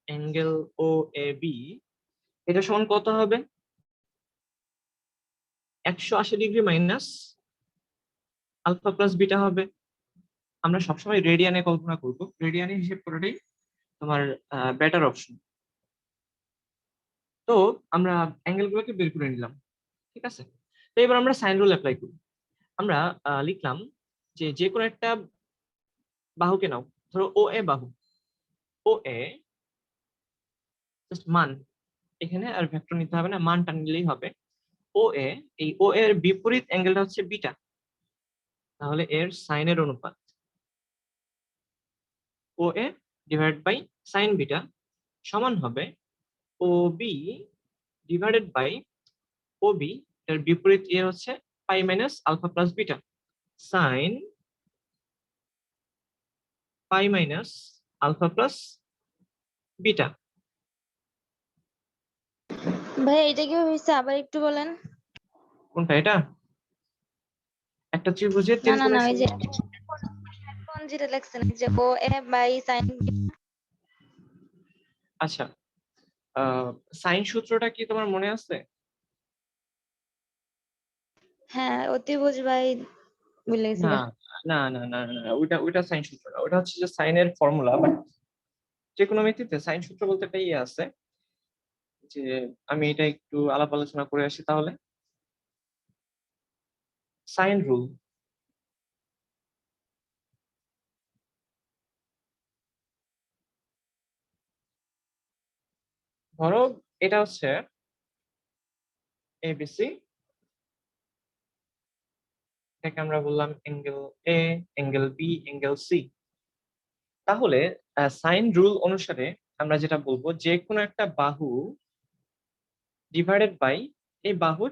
angle O A B এটা সমান কত হবে, 180 degree minus alpha plus beta হবে। আমরা সবসময় রেডিয়ানে কল্পনা করব, রেডিয়ানে হিসেব করাটাই তোমার বেটার অপশন। তো আমরা অ্যাঙ্গেল গুলোকে বের করে নিলাম, ঠিক আছে। তো এবার আমরা সাইন রুল অ্যাপ্লাই করি। আমরা লিখলাম যে যে কোনো একটা বাহুকে নাও, ধরো ও এ বাহু, ও এ জাস্ট মান, এখানে আর ভেক্টর নিতে হবে না, মানটা নিলেই হবে। ও এ, এই ও এর বিপরীত অ্যাঙ্গেলটা হচ্ছে বিটা, তাহলে এর সাইনের অনুপাত O A divide by sine beta সমান হবে O B divided by O B, এর বিপরীত এ হচ্ছে pi minus alpha plus beta, sine pi minus alpha plus beta. ভাই এটা কিভাবে হয়েছে আবার একটু বলেন। কোনটা এটা, একটা ত্রিভুজের না তিন না না, কোণের ওই যে সমষ্টি। এখন যেটা লেখছেন, এই যে ও এ বাই সাইন। আচ্ছা, সাইন সূত্রটা কি তোমার মনে আছে? হ্যাঁ, অতিভুজ বাই ভুলে গেছি না গা। না না না না না, ওইটা ওইটা সাইন সূত্র না, ওটা হচ্ছে যে সাইনের ফর্মুলা। বাট ত্রিকোণমিতিতে সাইন সূত্র বলতে একটা ইয়ে আছে, যে আমি এটা একটু আলাপ আলোচনা করে আসি তাহলে। সাইন রুল, ধরো এটা হচ্ছে এবিসি, এটাকে আমরা বললাম angle A, angle B, angle C. তাহলে সাইন রুল অনুসারে আমরা যেটা বলবো, যে কোনো একটা বাহু ডিভাইডেড বাই এই বাহুর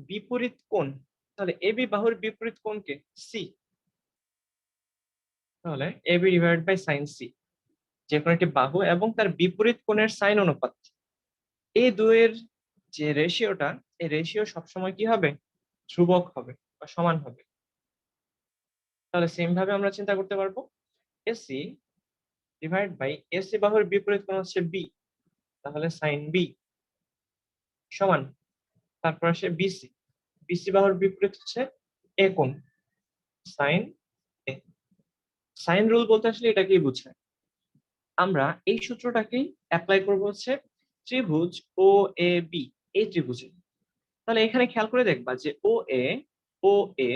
বিপরীত কোণ। তাহলে এবি বাহুর বিপরীত কোণকে সি, তাহলে AB divided by sine C, যে কোনো একটি বাহু এবং তার বিপরীত কোণের সাইন অনুপাত, এই দুয়ের যে রেশিওটা, এই রেশিও সবসময় কি হবে, ধ্রুবক হবে বা সমান হবে। তাহলে সেম ভাবে আমরা চিন্তা করতে পারবো এসি ডিভাইড বাই এসি বাহুর বিপরীত কোণ হচ্ছে বি, তাহলে সাইন বি সমান, তারপর আসে বিসি, বিসি বাহুর বিপরীত হচ্ছে এ কোণ, সাইন এ। সাইন রুল বলতে আসলে এটাকেই বোঝায়। আমরা এই সূত্রটাকেই অ্যাপ্লাই করব হচ্ছে ত্রিভুজ ও এ বি, এই ত্রিভুজে। তাহলে এখানে খেয়াল করে দেখবা যে ও এ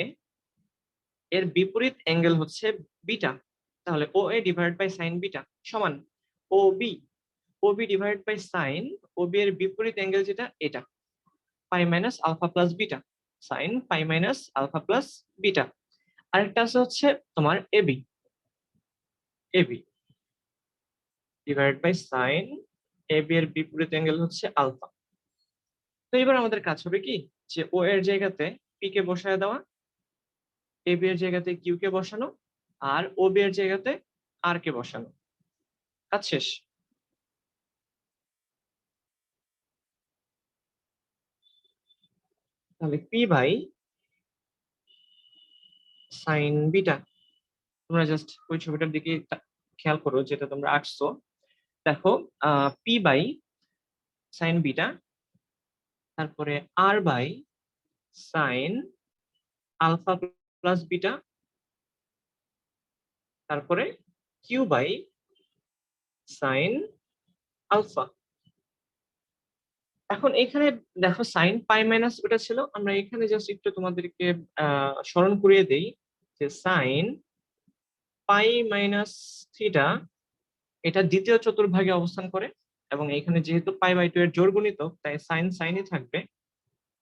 এর বিপরীত অ্যাঙ্গেল হচ্ছে বিটা, তাহলে O A divide by sine beta সমান O B divide by sine O B এর বিপরীত অ্যাঙ্গেল যেটা, এটা pi minus alpha plus beta, sine pi minus alpha plus beta. আরেকটা আছে হচ্ছে তোমার AB divide by sine AB এর বিপরীত অ্যাঙ্গেল হচ্ছে আলফা। তো এবার আমাদের কাজ হবে কি, যে ও এর জায়গাতে পি কে বসায় দেওয়া, এবি এর জায়গাতে কিউ কে বসানো, আর ও বি এর জায়গাতে আর কে বসানো। কাজ শেষ। তাহলে পি বাই সাইন বিটা, তোমরা জাস্ট ওই ছবিটার দিকে খেয়াল করো যেটা তোমরা আঁকছো। দেখো পি বাই সাইন বিটা, তারপরে R by sine alpha plus beta, তারপরে কিউ বাই সাইন আলফা। এখন এখানে দেখো সাইন পাই মাইনাস ওটা ছিল, আমরা এখানে জাস্ট একটু তোমাদেরকে স্মরণ করিয়ে দেই যে সাইন পাই মাইনাস থিটা এটা দ্বিতীয় চতুর্ভাগে অবস্থান করে, এবং এখানে যেহেতু পাই বাই 2 এর জোড় গুণিতক, তাই সাইন সাইনই থাকবে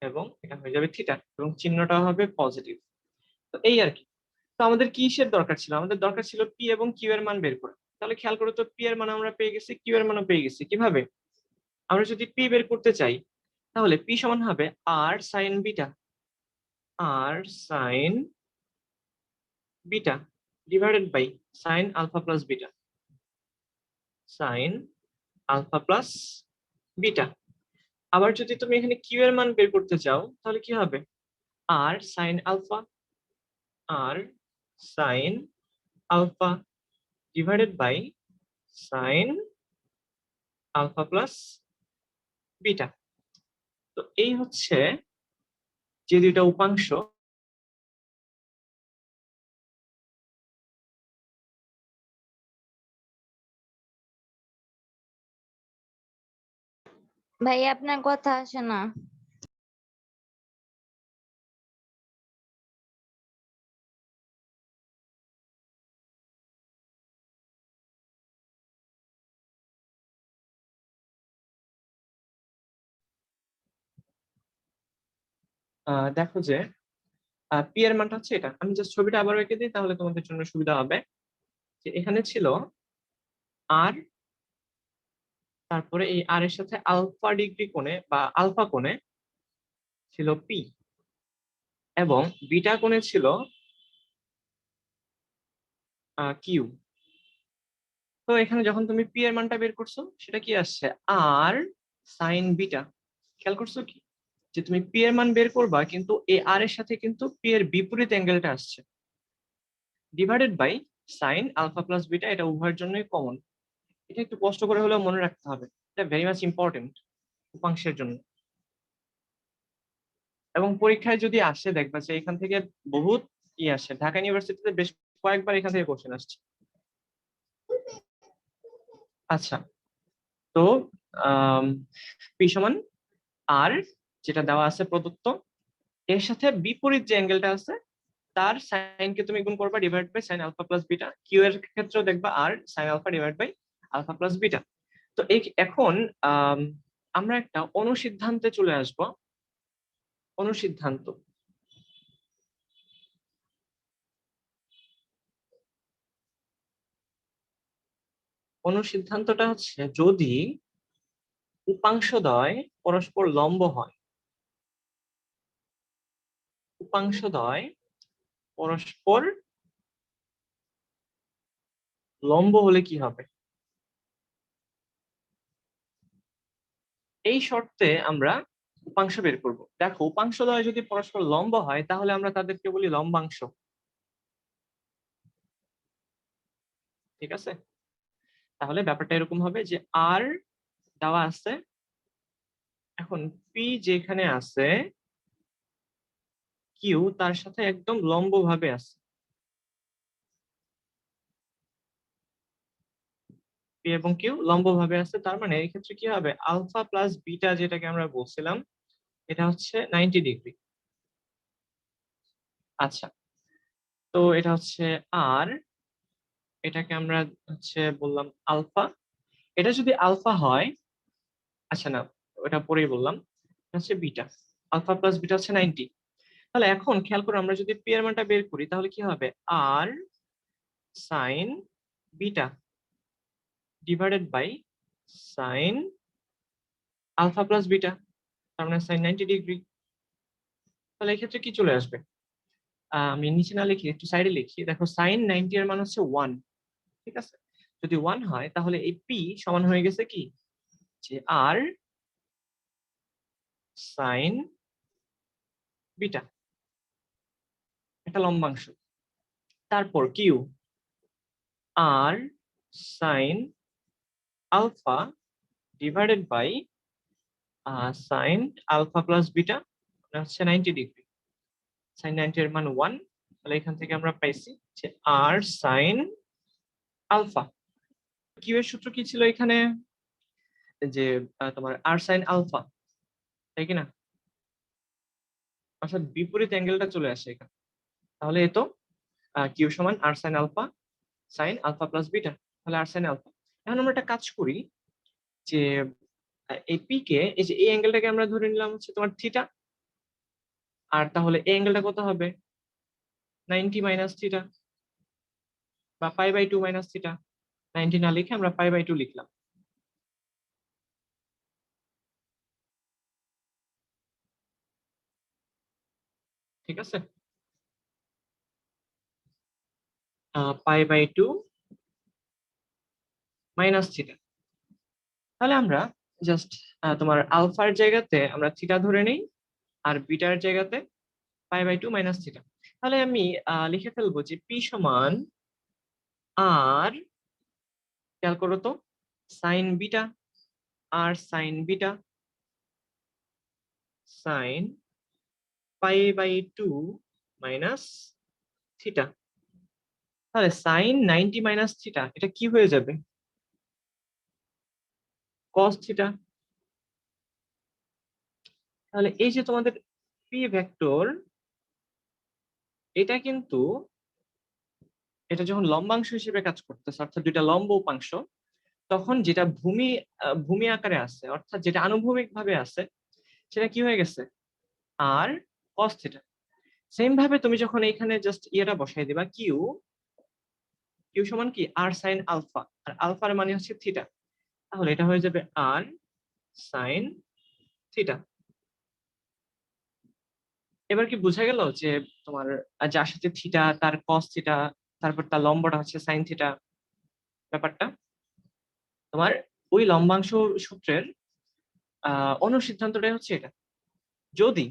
এবং এটা হয়ে যাবে থিটা এবং চিহ্নটা হবে পজিটিভ। তো এই আর কি। তো আমাদের কিসের দরকার ছিল, আমাদের দরকার ছিল পি এবং কিউ এর মান বের করা। তাহলে খেয়াল করো তো, পি এর মান আমরা পেয়ে গেছি, কিউ এর মানও পেয়ে গেছি। কিভাবে? আমরা যদি পি বের করতে চাই, তাহলে পি সমান হবে R sine beta, R sine beta divided by sine alpha plus beta, sine alpha plus beta. আবার যদি তুমি এখানে কিউ এর মান বের করতে চাও, তাহলে কি হবে, R sine alpha, R sine alpha divided by sine alpha plus beta. তো এই হচ্ছে যে দুইটা উপাংশ, ভাই আপনার কথা আসে না। দেখো যে পি এর মানটা হচ্ছে এটা। আমি জাস্ট ছবিটা আবার এঁকে দিই, তাহলে তোমাদের জন্য সুবিধা হবে। যে এখানে ছিল আর, তারপরে এই আর এর সাথে আলফা ডিগ্রি কোণে বা আলফা কোণে ছিল পি, এবং বিটা কোণে ছিল কিউ। তো এখানে যখন তুমি পি এর মানটা বের করছো, সেটা কি আসছে, আর সাইন বিটা। খেয়াল করছো কি, যে তুমি পি এর মান বের করবা, কিন্তু এই আর এর সাথে কিন্তু পি এর বিপরীত অ্যাঙ্গেলটা আসছে, divided by sine alpha plus beta. এটা উভয়ের জন্যই কমন। এটা একটু কষ্ট করে হলেও মনে রাখতে হবে, এটা ভেরি মাচ ইম্পর্টেন্ট উপাংশের জন্য। এবং পরীক্ষায় যদি আসে, দেখবা যে এখান থেকে বহুত আসে, ঢাকা ইউনিভার্সিটিতে বেশ কয়েকবার এখান থেকে কোশ্চেন আসছে। আচ্ছা, তো পি সমান আর, যেটা দেওয়া আছে প্রদত্ত, এর সাথে বিপরীত যে অ্যাঙ্গেলটা আছে তার সাইনকে তুমি গুণ করবা divide by sine alpha plus beta. Q এর ক্ষেত্রেও দেখবা R sine alpha divide by alpha plus beta. তো এই এখন আমরা একটা অনুসিদ্ধান্তে চলে আসব। অনুসিদ্ধান্ত। অনুসিদ্ধান্তটা হচ্ছে যদি উপাংশদ্বয় পরস্পর লম্ব হয়, উপাংশদ্বয় পরস্পর লম্ব হলে কি হবে, এই শর্তে আমরা উপাংশ বের করব। দেখো, উপাংশদ্বয় যদি পরস্পর লম্ব হয় তাহলে আমরা তাদেরকে বলি লম্বাংশ। ঠিক আছে, তাহলে ব্যাপারটা এরকম হবে যে আর দেওয়া আছে, এখন পি যেখানে আছে, কিউ তার সাথে একদম লম্ব ভাবে আছে। পি এবং কিউ লম্ব ভাবে আছে, তার মানে এই ক্ষেত্রে কি হবে, আলফা প্লাস বিটা যেটাকে আমরা বলছিলাম এটা হচ্ছে 90 ডিগ্রি। আচ্ছা, তো এটা হচ্ছে আর, এটাকে আমরা হচ্ছে বললাম আলফা। এটা যদি আলফা হয়, আচ্ছা না, ওটা পরেই বললাম, এটা হচ্ছে বিটা। আলফা প্লাস বিটা হচ্ছে 90। তাহলে এখন খেয়াল করো, আমরা যদি পি এর মানটা বের করি তাহলে কি হবে, R sine beta divided by sine alpha plus beta, তার মানে সাইন 90 ডিগ্রি। তাহলে এই ক্ষেত্রে কি চলে আসবে, আমি নিচে না লিখি একটু সাইডে লিখি, দেখো সাইন 90 এর মান হচ্ছে 1। ঠিক আছে, যদি 1 হয় তাহলে এই পি সমান হয়ে গেছে কি, যে আর সাইন বিটা, একটা লম্বাংশ। তারপর কিউ আর sine alpha divided by sine alpha plus beta, হচ্ছে 90 ডিগ্রি। সাইন 90 এর মান 1, তাহলে এখান থেকে আমরা পাইছি যে আর সাইন আলফা। কিউ এর সূত্র কি ছিল এখানে, যে তোমার আর সাইন আলফা, তাই কি না, অর্থাৎ বিপরীত অ্যাঙ্গেলটা চলে আসে এখানে। তাহলে এ তো কিউ সমান R sine alpha, sine alpha plus beta, তাহলে আর সাইন আলফা। এখন আমরা একটা কাজ করি, যে এই পি কে, এই যে এই অ্যাঙ্গেলটাকে আমরা ধরে নিলাম হচ্ছে তোমার থিটা, আর তাহলে এই অ্যাঙ্গেলটা কত হবে, 90 মাইনাস থিটা, বা পাই বাই 2 মাইনাস থিটা। 90 না লিখে আমরা পাই বাই 2 লিখলাম। ঠিক আছে, পাই বাই 2 মাইনাস থিটা। তাহলে আমরা জাস্ট তোমার আলফার জায়গাতে আমরা থিটা ধরে নেই, আর বিটার জায়গাতে পাই বাই 2 মাইনাস থিটা। তাহলে আমি লিখে ফেলবো যে পি সমান আর, খেয়াল করো তো, sine beta, R sine beta sine pi by 2 minus theta. তাহলে সাইন 90 মাইনাস থিটা এটা কি হয়ে যাবে, কস থিটা। তাহলে এই যে তোমাদের পি ভেক্টর, এটা কিন্তু, এটা যখন লম্বাংশ হিসেবে কাজ করতেছে, অর্থাৎ দুইটা লম্ব উপাংশ, তখন যেটা ভূমি আকারে আছে, অর্থাৎ যেটা আনুভূমিক ভাবে আছে, সেটা কি হয়ে গেছে, আর কস থিটা। সেম ভাবে তুমি যখন এখানে জাস্ট ইয়েটা বসাই দিবা, কিউ, কিউ সমান কি আর সাইন আলফা, আর আলফার মানে হচ্ছে থিটা, তাহলে এটা হয়ে যাবে আর সাইন থিটা। এবার কি বোঝা গেল যে তোমার যার সাথে থিটা তার কস থিটা, তারপর তার লম্বটা হচ্ছে সাইন থিটা, ব্যাপারটা তোমার ওই লম্বাংশ সূত্রের অনুসিদ্ধান্তটাই হচ্ছে এটা। যদি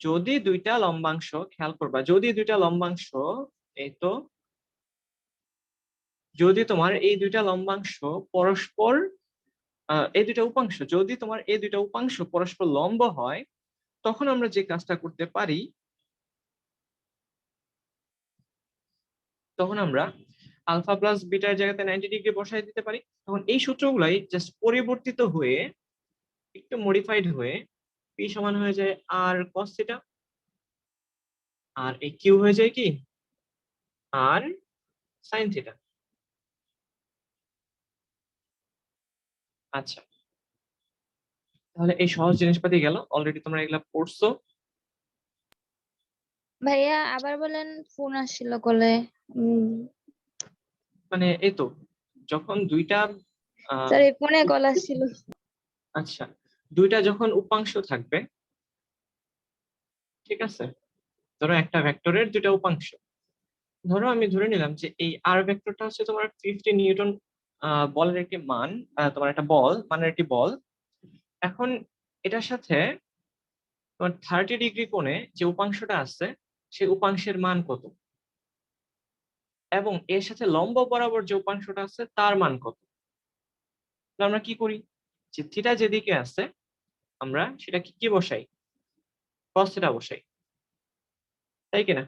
যদি দুইটা লম্বাংশ, খেয়াল করবা, যদি দুইটা লম্বাংশ, এই তো, যদি তোমার এই দুইটা লম্বাংশ পরস্পর এই দুইটা উপাংশ, যদি তোমার এই দুইটা উপাংশ পরস্পর লম্ব হয়, তখন আমরা যে কাজটা করতে পারি, তখন আমরা আলফা প্লাস বিটার জায়গাতে 90 ডিগ্রি বসাই দিতে পারি। তখন এই সূত্রগুলাই জাস্ট পরিবর্তিত হয়ে, একটু মডিফাইড হয়ে, পি সমান হয়ে যায় আর কস থিটা, আর এই কিউ হয়ে যায় কি আর সাইন থিটা। আচ্ছা, তাহলে এই সহজ জিনিসপাতি গেল, অলরেডি তোমরা এগুলা পড়ছো। ভাইয়া আবার বলেন, ফোন আসছিল কলে। মানে এই তো, যখন দুইটা আহ সরি, ফোনে কল আসছিল। আচ্ছা, দুইটা যখন উপাংশ থাকবে, ঠিক আছে, ধরো একটা ভেক্টরের দুইটা উপাংশ, ধরো আমি ধরে নিলাম যে এই আর ভেক্টরটা হচ্ছে তোমার 50 নিউটন বলের একটি মান, তোমার একটা বল মানের একটি বল। এখন এটার সাথে তোমার 30 ডিগ্রি কোণে যে উপাংশটা আছে, সেই উপাংশের মান কত, এবং এর সাথে লম্ব বরাবর যে উপাংশটা আছে তার মান কত। তাহলে আমরা কি করি, যে থিটা যেদিকে আছে আমরা সেটা কি বসাই, কস থিটা বসাই, তাই কিনা?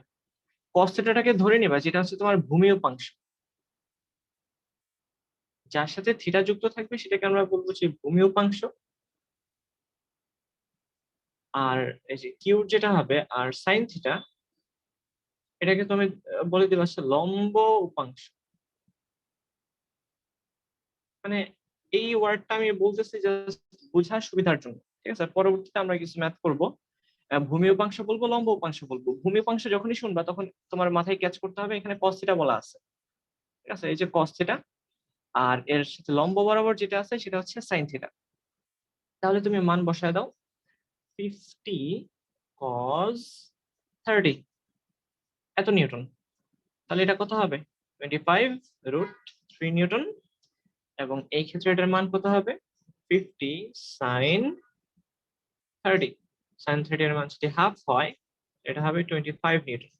কস থিটাটাকে ধরে নিবা যেটা হচ্ছে তোমার ভূমি উপাংশ, যার সাথে থিটা যুক্ত থাকবে সেটাকে আমরা বলবো যে ভূমি উপাংশ। আর এই যে কিউ যেটা হবে আর সাইন থিটা, এটাকে তুমি বলে দিবা হচ্ছে লম্ব উপাংশ। মানে এই ওয়ার্ডটা আমি বলতেছি জাস্ট বোঝার সুবিধার জন্য, ঠিক আছে? পরবর্তীতে আমরা কিছু ম্যাথ করব, ভূমি উপাংশ বলবো, লম্ব উপাংশ বলবো। ভূমি উপাংশ যখনই শুনবা তখন তোমার মাথায় ক্যাচ করতে হবে এখানে cos থিটা বলা আছে, ঠিক আছে, এই যে cos থিটা। আর এর সাথে লম্ব বরাবর যেটা আছে সেটা হচ্ছে সাইন থিটা। তাহলে তুমি মান বসায় দাও, 50 cos 30 এত নিউটন। তাহলে এটা কত হবে, 25√3 নিউটন। এবং এই ক্ষেত্রে এটার মান কত হবে, 50 সাইন 30। সাইন 30 এর মান যদি হাফ হয়, এটা হবে 25 নিউটন।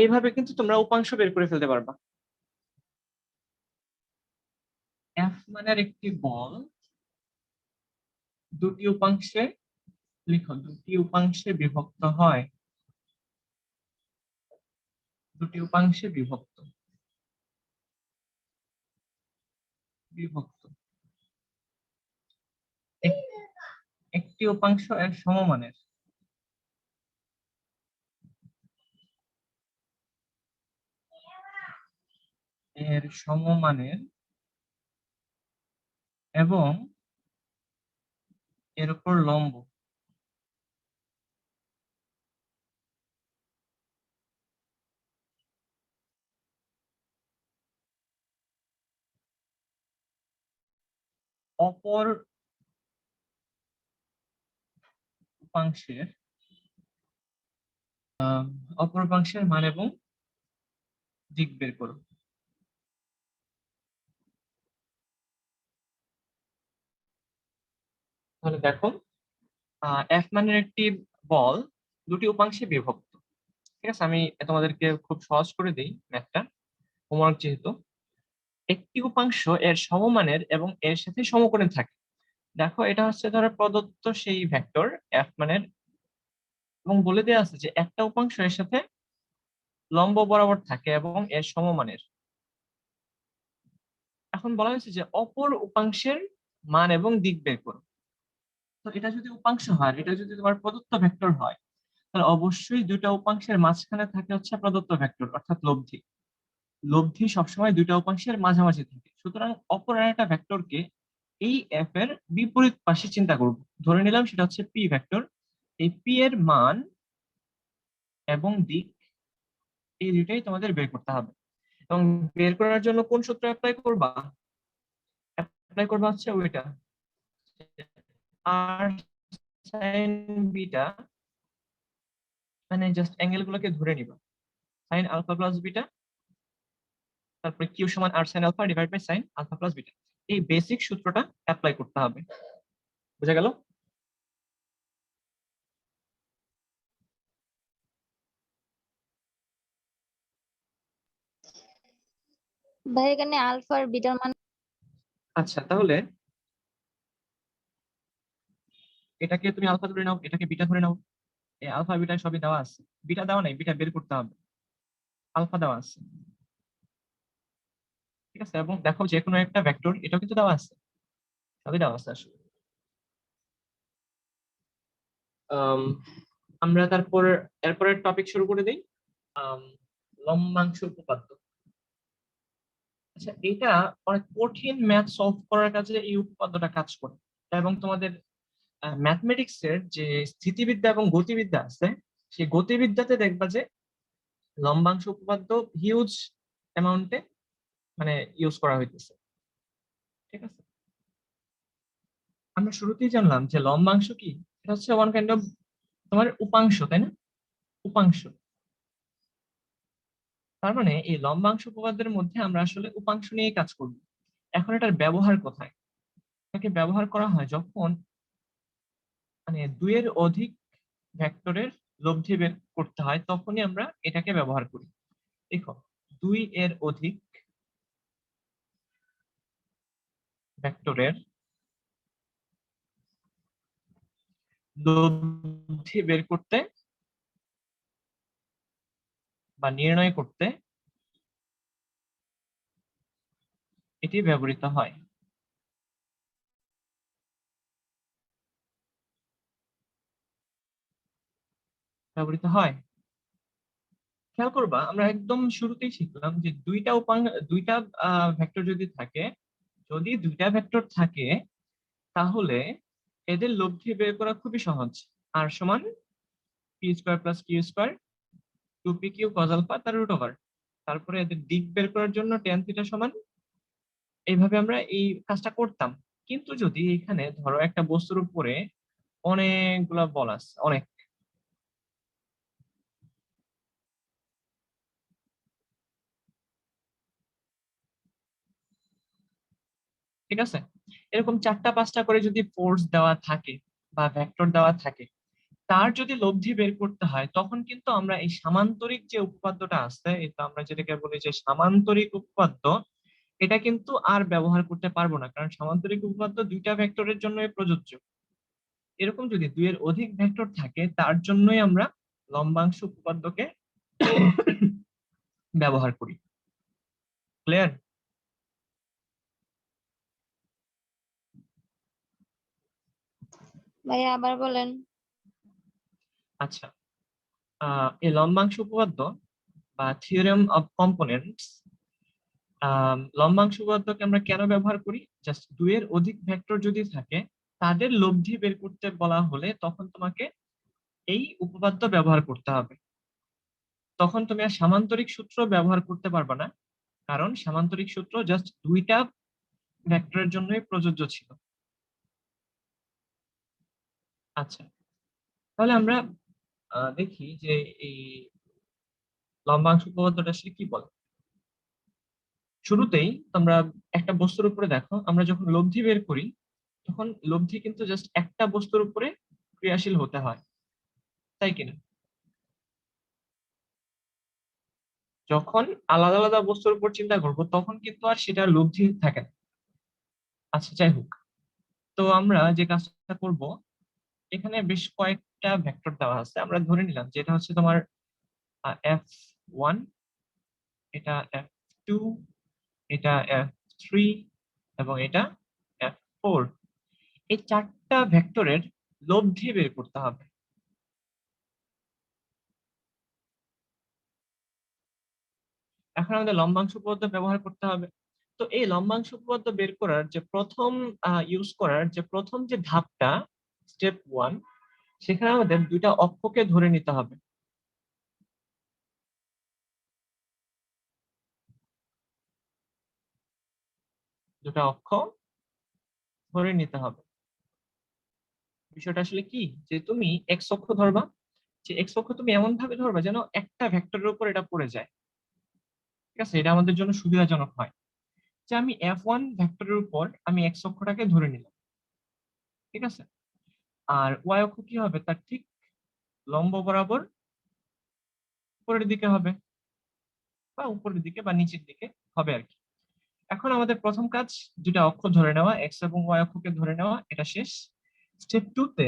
এইভাবে কিন্তু তোমরা উপাংশ বের করে ফেলতে পারবা। এফ মানের একটি বল দুটি উপাংশে, লিখো দুটি উপাংশে বিভক্ত হয়, দুটি উপাংশে বিভক্ত, বিভক্ত। এক- একটি উপাংশ এর সমমানের, এর সমমানের এবং এর উপর লম্ব। অপর উপাংশের অপর উপাংশের মান এবং দিক বের করো। তাহলে দেখো, এফ মানের একটি বল দুটি উপাংশে বিভক্ত, ঠিক আছে? আমি তোমাদেরকে খুব সহজ করে দিই ম্যাথটা, হোমওয়ার্ক যেহেতু। একটি উপাংশ এর সমমানের এবং এর সাথে সমকোণে থাকে। দেখো এটা হচ্ছে ধরো প্রদত্ত সেই ভেক্টর এফ মানের, এবং বলে দেওয়া আছে যে একটা উপাংশ এর সাথে লম্ব বরাবর থাকে এবং এর সমমানের। এখন বলা হয়েছে যে অপর উপাংশের মান এবং দিক বের করো। তো এটা যদি উপাংশ হয়, এটা যদি তোমার প্রদত্ত ভেক্টর হয়, তাহলে অবশ্যই দুইটা উপাংশের মাঝখানে থাকে হচ্ছে প্রদত্ত ভেক্টর অর্থাৎ লব্ধি। লব্ধি সবসময় দুইটা উপাংশের মাঝামাঝি থাকে। সুতরাং অপর একটা ভেক্টরকে এই এফ এর বিপরীত পাশে চিন্তা করব, ধরে নিলাম সেটা হচ্ছে পি ভেক্টর। এই পি এর মান এবং দিক, এই দুইটাই তোমাদের বের করতে হবে। এবং বের করার জন্য কোন সূত্র অ্যাপ্লাই করবা, অ্যাপ্লাই করবা হচ্ছে ওইটা, আর সাইন বিটা, মানে জাস্ট অ্যাঙ্গেল গুলোকে ধরে নিবা, সাইন আলফা প্লাস বিটা, তারপরে কিউ সমান R sine alpha divide by sine alpha plus beta. এই বেসিক সূত্রটা অ্যাপ্লাই করতে হবে। বুঝা গেল? ভাই এখানে আলফা আর বিটার মান। আচ্ছা, তাহলে এটাকে তুমি আলফা ধরে নাও, এটাকে বিটা ধরে নাও। এই আলফা বিটা সবই দেওয়া আছে, বিটা দেওয়া নাই, বিটা বের করতে হবে। আলফা দেওয়া আছে, ঠিক আছে? এবং দেখো যে কোনো একটা ভেক্টর, এটাও কিন্তু দেওয়া আছে, সবই দেওয়া আছে আসলে। আম, আমরা তারপর এরপরের টপিক শুরু করে দিই, আম, লম্বাংশ উপপাদ্য। আচ্ছা, এটা অনেক কঠিন ম্যাথ সলভ করার কাজে এই উপপাদ্যটা কাজ করে, এবং তোমাদের ম্যাথমেটিক্স এর যে স্থিতিবিদ্যা এবং গতিবিদ্যা আছে, সেই গতিবিদ্যাতে দেখবা যে লম্বাংশ উপপাদ্য হিউজ অ্যামাউন্টে মানে ইউজ করা হইতেছে। ঠিক আছে, আমরা শুরুতেই জানলাম যে লম্বাংশ কি, এটা হচ্ছে ওয়ান কাইন্ড অফ তোমার উপাংশ, তাই না? উপাংশ। তার মানে এই লম্বাংশ উপপাদ্যের মধ্যে আমরা আসলে উপাংশ নিয়ে কাজ করব। এখন এটার ব্যবহার কোথায়? এটাকে ব্যবহার করা হয় যখন মানে দুইয়ের অধিক ভেক্টরের লব্ধি বের করতে হয়, তখনই আমরা এটাকে ব্যবহার করি। দেখো, 2 এর অধিক ভেক্টরের লব্ধি বের করতে বা নির্ণয় করতে এটি ব্যবহৃত হয়। ব্যবহৃত হয়। খেয়াল করবা, আমরা একদম শুরুতেই শিখলাম যে দুইটা ভেক্টর যদি থাকে, যদি দুইটা ভেক্টর থাকে তাহলে এদের লব্ধি বের করা খুবই সহজ। আর সমান P square plus Q square 2p Q cos alpha তার রুট ওভার। তারপরে এদের দিক বের করার জন্য ট্যান থিটা সমান, এইভাবে আমরা এই কাজটা করতাম। কিন্তু যদি এখানে ধরো একটা বস্তুর উপরে অনেকগুলা বল আছে, অনেক, ঠিক আছে, এরকম 4টা 5টা করে যদি ফোর্স দেওয়া থাকে বা ভেক্টর দেওয়া থাকে, তার যদি লব্ধি বের করতে হয়, তখন কিন্তু আমরা এই সামান্তরিক যে উপপাদ্যটা আছে, এটা আমরা যেটাকে বলি যে সামান্তরিক উপপাদ্য, এটা কিন্তু আর ব্যবহার করতে পারবো না, কারণ সামান্তরিক উপপাদ্য দুইটা ভেক্টরের জন্যই প্রযোজ্য। এরকম যদি 2-এর অধিক ভেক্টর থাকে, তার জন্যই আমরা লম্বাংশ উপপাদ্যকে ব্যবহার করি। ক্লিয়ার? ভাইয়া আবার বলেন। আচ্ছা, এই লম্বাংশ উপপাদ্য বা থিওরেম অফ কম্পোনেন্টস, লম্বাংশ উপপাদ্যকে আমরা কেন ব্যবহার করি? জাস্ট 2-এর অধিক ভেক্টর যদি থাকে, তাদের লব্ধি বের করতে বলা হলে তখন তোমাকে এই উপপাদ্য ব্যবহার করতে হবে। তখন তুমি আর সামান্তরিক সূত্র ব্যবহার করতে পারবে না, কারণ সামান্তরিক সূত্র জাস্ট দুইটা ভেক্টরের জন্যই প্রযোজ্য ছিল। আচ্ছা, তাহলে আমরা দেখি যে এই লম্বাংশ উপপাদ্যটা আসলে কি বলে। শুরুতেই তোমরা একটা বস্তুর উপরে দেখো, আমরা যখন লব্ধি বের করি, তখন লব্ধি কিন্তু জাস্ট একটা বস্তুর উপরে ক্রিয়াশীল হতে হয়, তাই কিনা? যখন আলাদা আলাদা বস্তুর উপর চিন্তা করবো, তখন কিন্তু আর সেটার লব্ধি থাকে না। আচ্ছা, যাই হোক, তো আমরা যে কাজটা করব, এখানে বেশ কয়েকটা ভেক্টর দেওয়া আছে। আমরা ধরে নিলাম যে এটা হচ্ছে তোমার F1, এটা F2, এটা F3 এবং এটা F4। এই 4টা ভেক্টরের লব্ধি বের করতে হবে। এখন আমাদের লম্বাংশ উপপাদ্য ব্যবহার করতে হবে। তো এই লম্বাংশ উপপাদ্য বের করার যে প্রথম ইউজ করার যে প্রথম যে ধাপটা, স্টেপ 1, সেখানে আমাদের দুইটা অক্ষকে ধরে নিতে হবে। দুটা অক্ষ ধরে নিতে হবে। বিষয়টা আসলে কি, যে তুমি এক্স অক্ষ ধরবা, যে এক্স অক্ষ তুমি এমন ভাবে ধরবা যেন একটা ভেক্টরের উপর এটা পড়ে যায়। ঠিক আছে, এটা আমাদের জন্য সুবিধাজনক হয়। যে আমি F1 ভেক্টরের উপর আমি এক্স অক্ষটাকে ধরে নিলাম। ঠিক আছে, আর ওয়াই অক্ষ কি হবে, তার ঠিক লম্ব বরাবর উপরের দিকে হবে, বা উপরের দিকে বা নিচের দিকে হবে আর কি। এখন আমাদের প্রথম কাজ দুটা অক্ষ ধরে নেওয়া, এক্স এবং ওয়াই অক্ষকে ধরে নেওয়া, এটা শেষ। স্টেপ 2 তে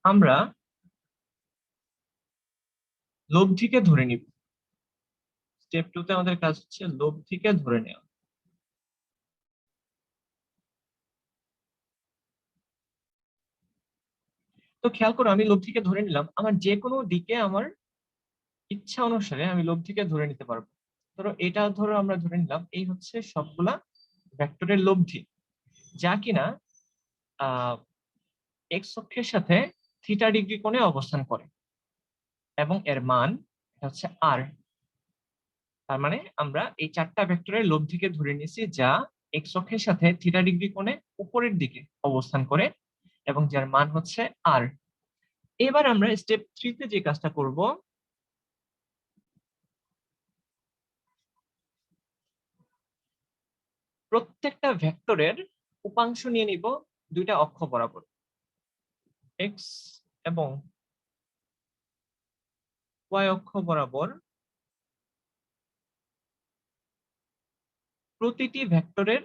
আমরা লব্ধিকে ধরে নিব। স্টেপ 2 তে আমাদের কাজ হচ্ছে লব্ধিকে ধরে নেওয়া। তো খেয়াল করো, আমি লব্ধিকে ধরে নিলাম, আমার যে কোনো দিকে আমার ইচ্ছা অনুসারে আমি লব্ধিকে ধরে নিতে পারবো। ধরো এটা ধরো আমরা ধরে নিলাম এই হচ্ছে সবগুলা ভেক্টরের লব্ধি, যা কিনা এক্স অক্ষের সাথে থিটা ডিগ্রি কোণে অবস্থান করে এবং এর মান হচ্ছে আর। তার মানে আমরা এই চারটা ভেক্টরের লব্ধিকে ধরে নিয়েছি যা এক্স অক্ষের সাথে থিটা ডিগ্রি কোণে উপরের দিকে অবস্থান করে এবং যার মান হচ্ছে আর। এবার আমরা স্টেপ 3 তে যে কাজটা করব, প্রত্যেকটা ভেক্টরের উপাংশ নিয়ে নিব দুইটা অক্ষ বরাবর, এক্স এবং ওয়াই অক্ষ বরাবর প্রতিটি ভেক্টরের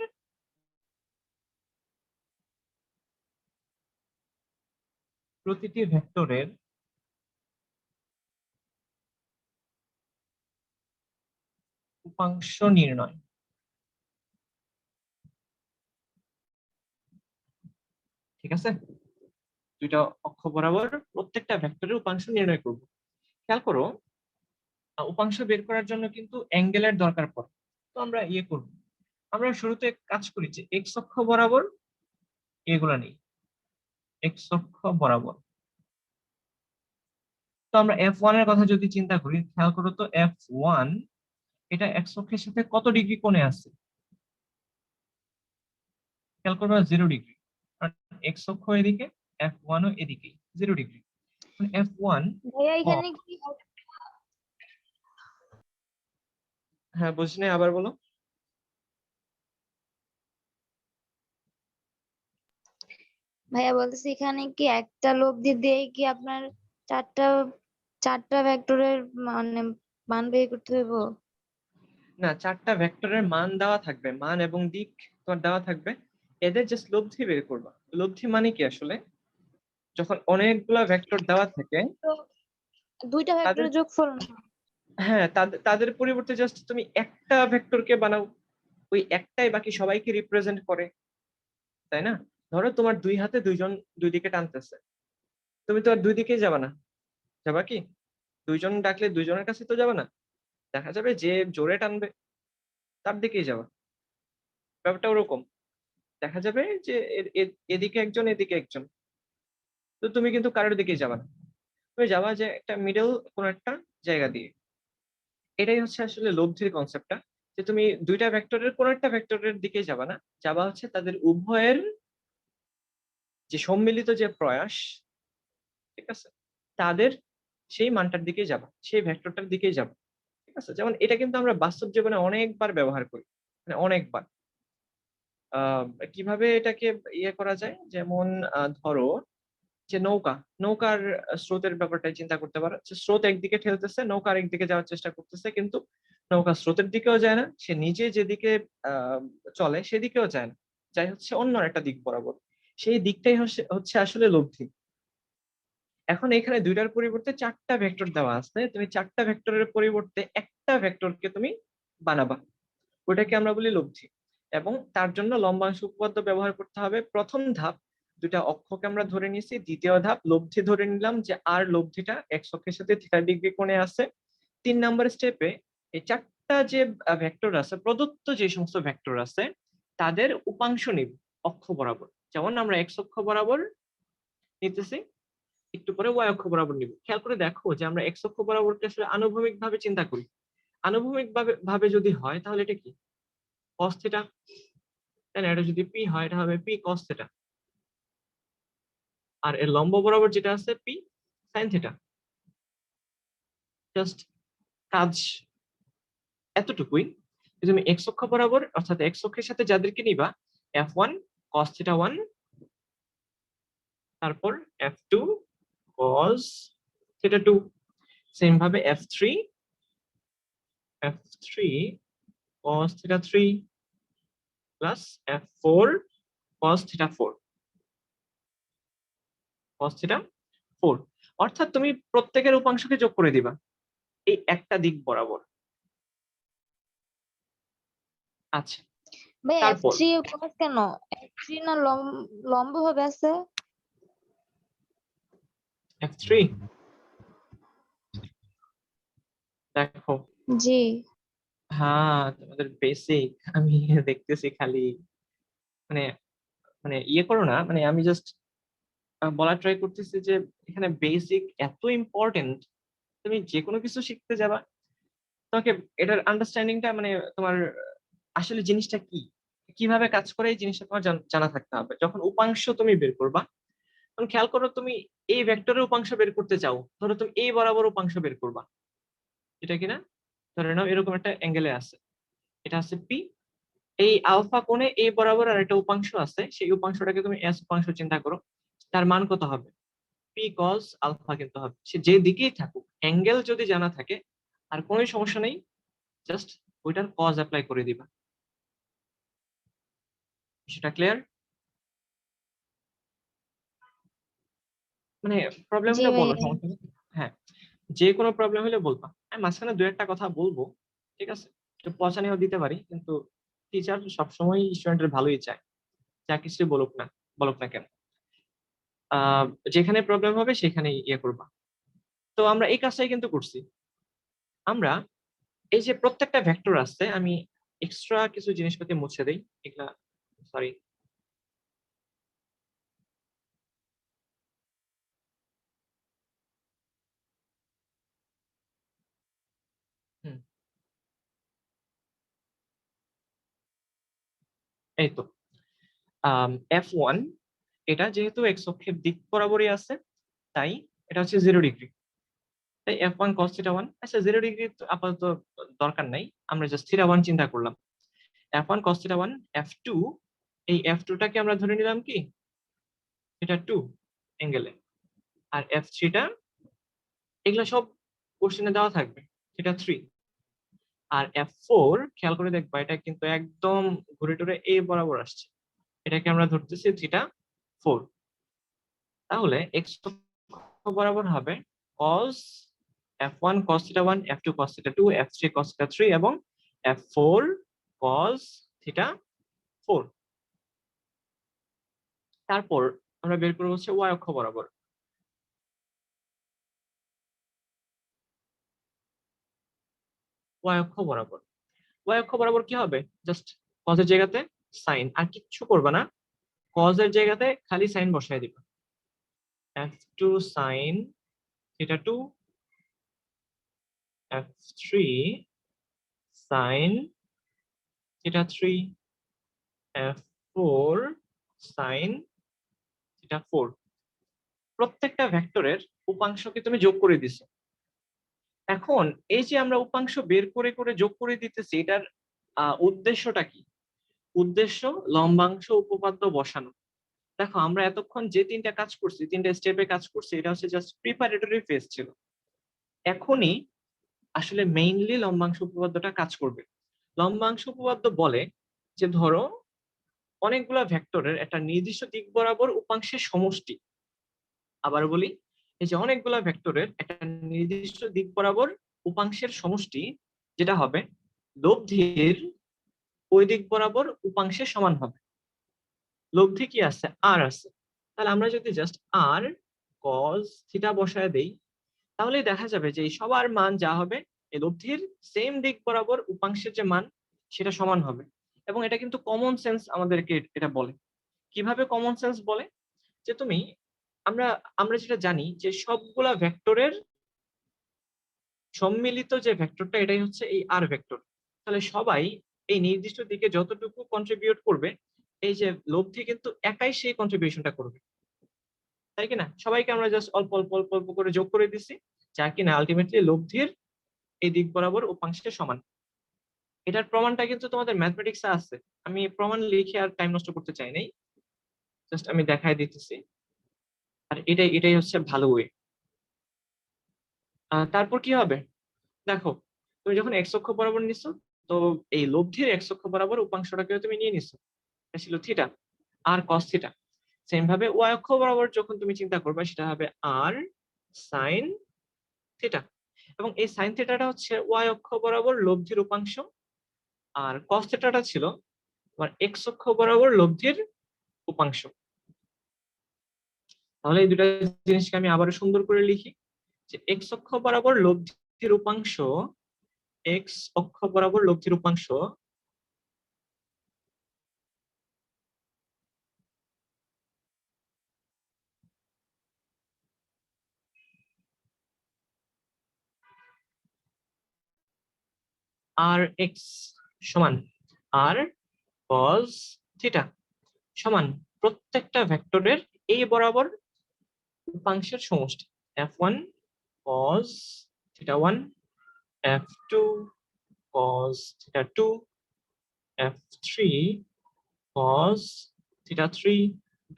উপাংশ নির্ণয়। ঠিক আছে, দুইটা অক্ষ বরাবর প্রত্যেকটা ভেক্টরের উপাংশ নির্ণয় করব। খেয়াল করো, উপাংশ বের করার জন্য কিন্তু অ্যাঙ্গেলের দরকার পড়ে। তো আমরা করব, আমরা শুরুতে কাজ করি যে এক্স অক্ষ বরাবর এগুলা নেই, এক্স অক্ষ বরাবর। তো আমরা F1 এর কথা যদি চিন্তা করি, খেয়াল করো তো F1 এটা এক্স অক্ষের সাথে কত ডিগ্রি কোণে আছে? খেয়াল করো 0 ডিগ্রি, কারণ এক্স অক্ষ এদিকে, F1 ও এদিকে 0 ডিগ্রি। F1 ভাইয়া এখানে কি হ্যাঁ বুঝলে, আবার বলো। ভাইয়া বলতেছি এখানে কি একটা লব্ধি দিয়ে কি আপনার চারটা চারটা ভেক্টরের মানে মান বের করতে হইব? না, চারটা ভেক্টরের মান দেওয়া থাকবে, মান এবং দিক তোমার দেওয়া থাকবে, এদের জাস্ট লব্ধি বের করবা। লব্ধি মানে কি আসলে, যখন অনেকগুলা ভেক্টর দেওয়া থাকে তো দুইটা তাদের, ভেক্টরের যোগফল না? হ্যাঁ তাদের পরিবর্তে জাস্ট তুমি একটা ভেক্টরকে বানাও, ওই একটাই বাকি সবাইকে রিপ্রেজেন্ট করে, তাই না? ধরো তোমার দুই হাতে দুইজন দুই দিকে টানতেছে, তুমি তো আর দুই দিকেই যাবা না, যাবা কি? দুইজন ডাকলে দুইজনের কাছে তো যাবে না, দেখা যাবে যে জোরে টানবে তার দিকেই যাবা। ব্যাপারটা ওরকম, দেখা যাবে যে এদিকে একজন এদিকে একজন, তো তুমি কিন্তু কারোর দিকেই যাবা না, তুমি যাবা যে একটা মিডল কোন একটা জায়গা দিয়ে। এটাই হচ্ছে আসলে লব্ধির কনসেপ্টটা, যে তুমি দুইটা ভেক্টরের কোন একটা ভেক্টরের দিকে যাবা না, যাবা হচ্ছে তাদের উভয়ের যে সম্মিলিত যে প্রয়াস, ঠিক আছে, তাদের সেই মানটার দিকে যাবা, সেই ভেক্টরটার দিকেই যাবা। ঠিক আছে, যেমন এটা কিন্তু আমরা বাস্তব জীবনে অনেকবার ব্যবহার করি, মানে অনেকবার। আহ কিভাবে এটাকে করা যায়, যেমন ধরো যে নৌকার স্রোতের ব্যাপারটাই চিন্তা করতে পারো, যে স্রোত একদিকে ঠেলতেছে, নৌকা একদিকে যাওয়ার চেষ্টা করতেছে, কিন্তু নৌকা স্রোতের দিকেও যায় না, সে নিজে যেদিকে আহ চলে সেদিকেও যায় না, যাই হচ্ছে অন্য একটা দিক বরাবর। সেই দিকটাই হচ্ছে আসলে লব্ধি। এখন এখানে দুইটার পরিবর্তে চারটা ভেক্টর দেওয়া আছে, তুমি চারটা ভেক্টরের পরিবর্তে একটা ভেক্টরকে তুমি বানাবা, ওটাকে আমরা বলি লব্ধি। এবং তার জন্য লম্বাংশ উপপাদ্য ব্যবহার করতে হবে। প্রথম ধাপ, দুটা অক্ষকে আমরা ধরে নিয়েছি। দ্বিতীয় ধাপ, লব্ধি ধরে নিলাম যে আর লব্ধিটা এক্স অক্ষের সাথে থিটা ডিগ্রি কোণে আছে। 3 নাম্বার স্টেপে এই চারটা যে ভেক্টর আছে, প্রদত্ত যে সমস্ত ভেক্টর আছে, তাদের উপাংশ নিব অক্ষ বরাবর। যেমন আমরা এক্স অক্ষ বরাবর নিতেছি, একটু পরে ওয়াই অক্ষ বরাবর নিব। খেয়াল করে দেখো যে আমরা এক্স অক্ষ বরাবরকে আসলে আনুভূমিক ভাবে চিন্তা করি। আনুভূমিক ভাবে যদি হয় তাহলে এটা কি, cos থিটা, তাই না? এটা যদি পি হয় এটা হবে পি cos থিটা, আর এর লম্ব বরাবর যেটা আছে পি sin থিটা। জাস্ট কাজ এতটুকুই, যে তুমি এক্স অক্ষ বরাবর অর্থাৎ এক্স অক্ষের সাথে যাদেরকে নিবা, F1 cos থিটা 1, তারপর F2 cos থিটা 2, সেম ভাবে F3 cos theta 3 plus F4 cos theta 4, cos theta 4। অর্থাৎ তুমি প্রত্যেকের উপাংশকে যোগ করে দিবা এই একটা দিক বরাবর। আচ্ছা, ভাই তারপর F3 cos কেন? F3 না লম্ব ভাবে আছে? F3 দেখো, জি। হ্যাঁ তোমাদের বেসিক আমি দেখতেছি খালি, মানে মানে ইয়ে করো না, মানে আমি জাস্ট বলা ট্রাই করতেছি যে এখানে বেসিক এত ইম্পর্টেন্ট। তুমি যে কোনো কিছু শিখতে যাবা, তোমাকে এটার আন্ডারস্ট্যান্ডিংটা মানে তোমার আসলে জিনিসটা কি, কিভাবে কাজ করে এই জিনিসটা তোমার জানা থাকতে হবে। যখন উপাংশ তুমি বের করবা, তখন খেয়াল করো তুমি এই ভেক্টরের উপাংশ বের করতে চাও, ধরো তুমি এই বরাবর উপাংশ বের করবা, এটা কিনা ধরে নাও এরকম একটা অ্যাঙ্গেলে আছে, এটা আছে পি, এই আলফা কোণে এই বরাবর আর একটা উপাংশ আছে, সেই উপাংশটাকে তুমি এস উপাংশ চিন্তা করো, তার মান কত হবে? পি কজ আলফা কিন্তু হবে, সে যে দিকেই থাকুক অ্যাঙ্গেল যদি জানা থাকে আর কোনো সমস্যা নেই, জাস্ট ওইটার কজ অ্যাপ্লাই করে দিবা। সেটা ক্লিয়ার? মানে প্রবলেম জি হলে বলো, ভাইয়া। সমস্যা নেই। হ্যাঁ, যে কোনো প্রবলেম হলে বলবা, আমি মাঝখানে দু একটা কথা বলবো, ঠিক আছে? একটু পচানিও দিতে পারি, কিন্তু টিচার সবসময় স্টুডেন্টের ভালোই চায়, যা কিছু বলুক না কেন। আহ যেখানে প্রবলেম হবে সেখানে ইয়ে করবা। তো আমরা এই কাজটাই কিন্তু করছি। আমরা এই যে প্রত্যেকটা ভেক্টর আছে, আমি এক্সট্রা কিছু জিনিসপাতি মুছে দেই, এগুলা সরি। হুম, এই তো F1, এটা যেহেতু এক্স অক্ষের দিক বরাবরই আছে, তাই এটা হচ্ছে 0 ডিগ্রি। তাই F1 cos θ1, আচ্ছা 0 ডিগ্রি আপাতত দরকার নাই, আমরা জাস্ট θ1 চিন্তা করলাম। F1 cos θ1, F2, এই F2টাকে আমরা ধরে নিলাম কি এটা 2 অ্যাঙ্গেলে, আর F3টা এগুলো সব কোশ্চেনে দেওয়া থাকবে, এটা 3। আর F4 খেয়াল করে দেখবা, এটা কিন্তু একদম ঘুরে টুরে এই বরাবর আসছে, এটাকে আমরা ধরতেছি θ4। তাহলে এক্স বরাবর হবে cos F1 cos θ1, F2 cos θ2, F3 cos θ3 এবং F4 cos θ4। তারপর আমরা বের করবো হচ্ছে y অক্ষ বরাবর। y অক্ষ বরাবর, y অক্ষ বরাবর কি হবে? জাস্ট cos এর জায়গাতে সাইন, আর কিচ্ছু করবে না, cos এর জায়গাতে খালি সাইন বসায় দিবা। F2 sin θ2, F3 sin θ3, F4 sin θ4। প্রত্যেকটা ভেক্টরের উপাংশকে তুমি যোগ করে দিছো। এখন এই যে আমরা উপাংশ বের করে করে যোগ করে দিতেছি, এটার উদ্দেশ্যটা কি? উদ্দেশ্য লম্বাংশ উপপাদ্য বসানো। দেখো আমরা এতক্ষণ যে তিনটা কাজ করছি, তিনটা স্টেপে কাজ করছি, এটা হচ্ছে জাস্ট প্রিপারেটরি ফেজ ছিল। এখনই আসলে মেইনলি লম্বাংশ উপপাদ্যটা কাজ করবে। লম্বাংশ উপপাদ্য বলে যে ধরো অনেকগুলা ভেক্টরের একটা নির্দিষ্ট দিক বরাবর উপাংশের সমষ্টি। আবার বলি, এই যে অনেকগুলা ভেক্টরের একটা নির্দিষ্ট দিক বরাবর উপাংশের সমষ্টি, যেটা হবে লব্ধির ওই দিক বরাবর উপাংশের সমান হবে। লব্ধি কি আছে? আর আছে। তাহলে আমরা যদি জাস্ট আর কজ থিটা বসায় দেই, তাহলে দেখা যাবে যে এই সবার মান যা হবে, এই লব্ধির সেম দিক বরাবর উপাংশের যে মান সেটা সমান হবে। এবং এটা কিন্তু কমন সেন্স আমাদেরকে এটা বলে। কিভাবে কমন সেন্স বলে? যে তুমি আমরা আমরা যেটা জানি যে সবগুলা ভেক্টরের সম্মিলিত যে ভেক্টরটা, এটাই হচ্ছে এই আর ভেক্টর। তাহলে সবাই এই নির্দিষ্ট দিকে যতটুকু কন্ট্রিবিউট করবে, এই যে লব্ধি কিন্তু একাই সেই কন্ট্রিবিউশনটা করবে, তাই কিনা? সবাইকে আমরা জাস্ট অল্প অল্প অল্প অল্প করে যোগ করে দিছি, যা কিনা আলটিমেটলি লব্ধির এই দিক বরাবর উপাংশের সমান। এটার প্রমাণটা কিন্তু তোমাদের ম্যাথমেটিক্সে আছে, আমি প্রমাণ লিখে আর টাইম নষ্ট করতে চাই নাই, জাস্ট আমি দেখাই দিতেছি। আর এটাই এটাই হচ্ছে ভালো ওয়ে। তারপর কি হবে দেখো, তুমি যখন এক্স অক্ষ বরাবর নিছো, তো এই লব্ধির এক্স অক্ষ বরাবর উপাংশটাকে তুমি নিয়ে নিছো, এটা ছিল থিটা আর কস থিটা। সেম ভাবে ওয়াই অক্ষ বরাবর যখন তুমি চিন্তা করবে, সেটা হবে আর সাইন থিটা। এবং এই সাইন থিটাটা হচ্ছে ওয়াই অক্ষ বরাবর লব্ধির উপাংশ, আর কস থিটাটা ছিল তোমার এক্স অক্ষ বরাবর লব্ধির উপাংশ। তাহলে এই দুটা জিনিসকে আমি আবারও সুন্দর করে লিখি, যে এক্স অক্ষ বরাবর লব্ধির উপাংশ, এক্স অক্ষ বরাবর লব্ধির উপাংশ আর এক্স সমান আর কজ থিটা সমান প্রত্যেকটা ভেক্টরের এই বরাবর উপাংশের সমষ্টি f1 cos θ1 f2 cos θ2 f3 cos θ3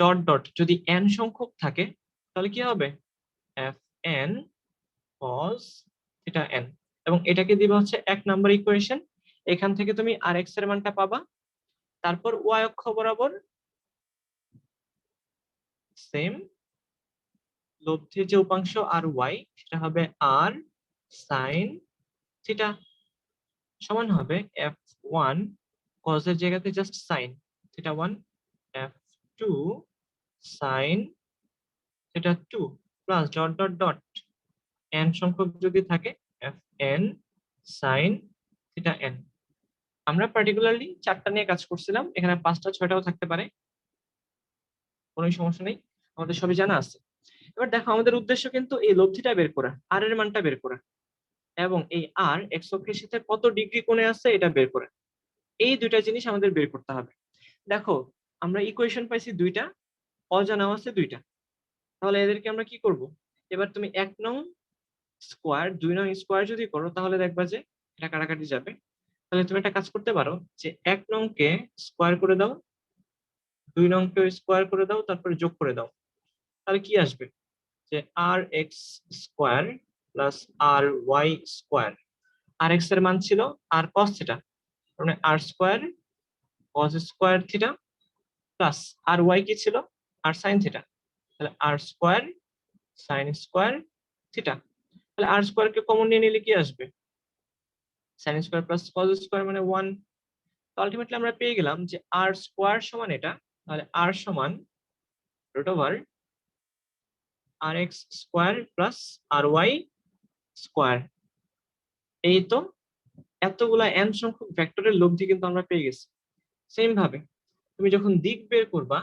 dot dot যদি n সংখ্যক থাকে তাহলে কি হবে fn cos θn এবং এটাকে দিবে হচ্ছে 1 নাম্বার ইকুয়েশন। এখান থেকে তুমি আর এক্স এর মানটা পাবা, তারপর y অক্ষ বরাবর সেম লব্ধির যে উপাংশ আর ওয়াই সেটা হবে আর সাইন থিটা সমান হবে f1 cos এর জায়গাতে just sine θ1 f2 sine θ2 plus dot dot dot n সংখ্যক যদি থাকে fn সাইন θn। আমরা পার্টিকুলারলি 4টা নিয়ে কাজ করছিলাম, এখানে 5টা 6টাও থাকতে পারে, কোনো সমস্যা নেই, আমাদের সবই জানা আছে। এবার দেখো আমাদের উদ্দেশ্য কিন্তু এই লব্ধিটা বের করা, আর এর মানটা বের করা এবং এই আর এক্স অক্ষের সাথে কত ডিগ্রি কোণে আছে এটা বের করা। এই দুইটা জিনিস আমাদের বের করতে হবে। দেখো আমরা ইকুয়েশন পাইছি দুইটা, অজানাও আছে দুইটা, তাহলে এদেরকে আমরা কি করব? এবার তুমি 1 নং স্কোয়ার 2 নং স্কোয়ার যদি করো তাহলে দেখবা যে এটা কাটাকাটি যাবে। তাহলে তুমি একটা কাজ করতে পারো যে 1 নং কে স্কোয়ার করে দাও, 2 নং কে স্কোয়ার করে দাও, তারপরে যোগ করে দাও, তাহলে কি আসবে যে R X square plus R Y square. R X এর মান ছিল আর কস থিটা, মানে R square cos square theta plus R Y কি ছিল আর সাইন থিটা, তাহলে R square sine square theta. তাহলে আর স্কোয়ার কে কমন নিয়ে নিলে কি আসবে sine square plus cos square মানে 1। তো আলটিমেটলি আমরা পেয়ে গেলাম যে আর স্কোয়ার সমান এটা, তাহলে আর সমান রুট ওভার আর X square plus R Y square. এই তো এতগুলা n সংখ্যক ভেক্টরের লব্ধি কিন্তু আমরা পেয়ে গেছি। সেম ভাবে তুমি যখন দিক বের করবা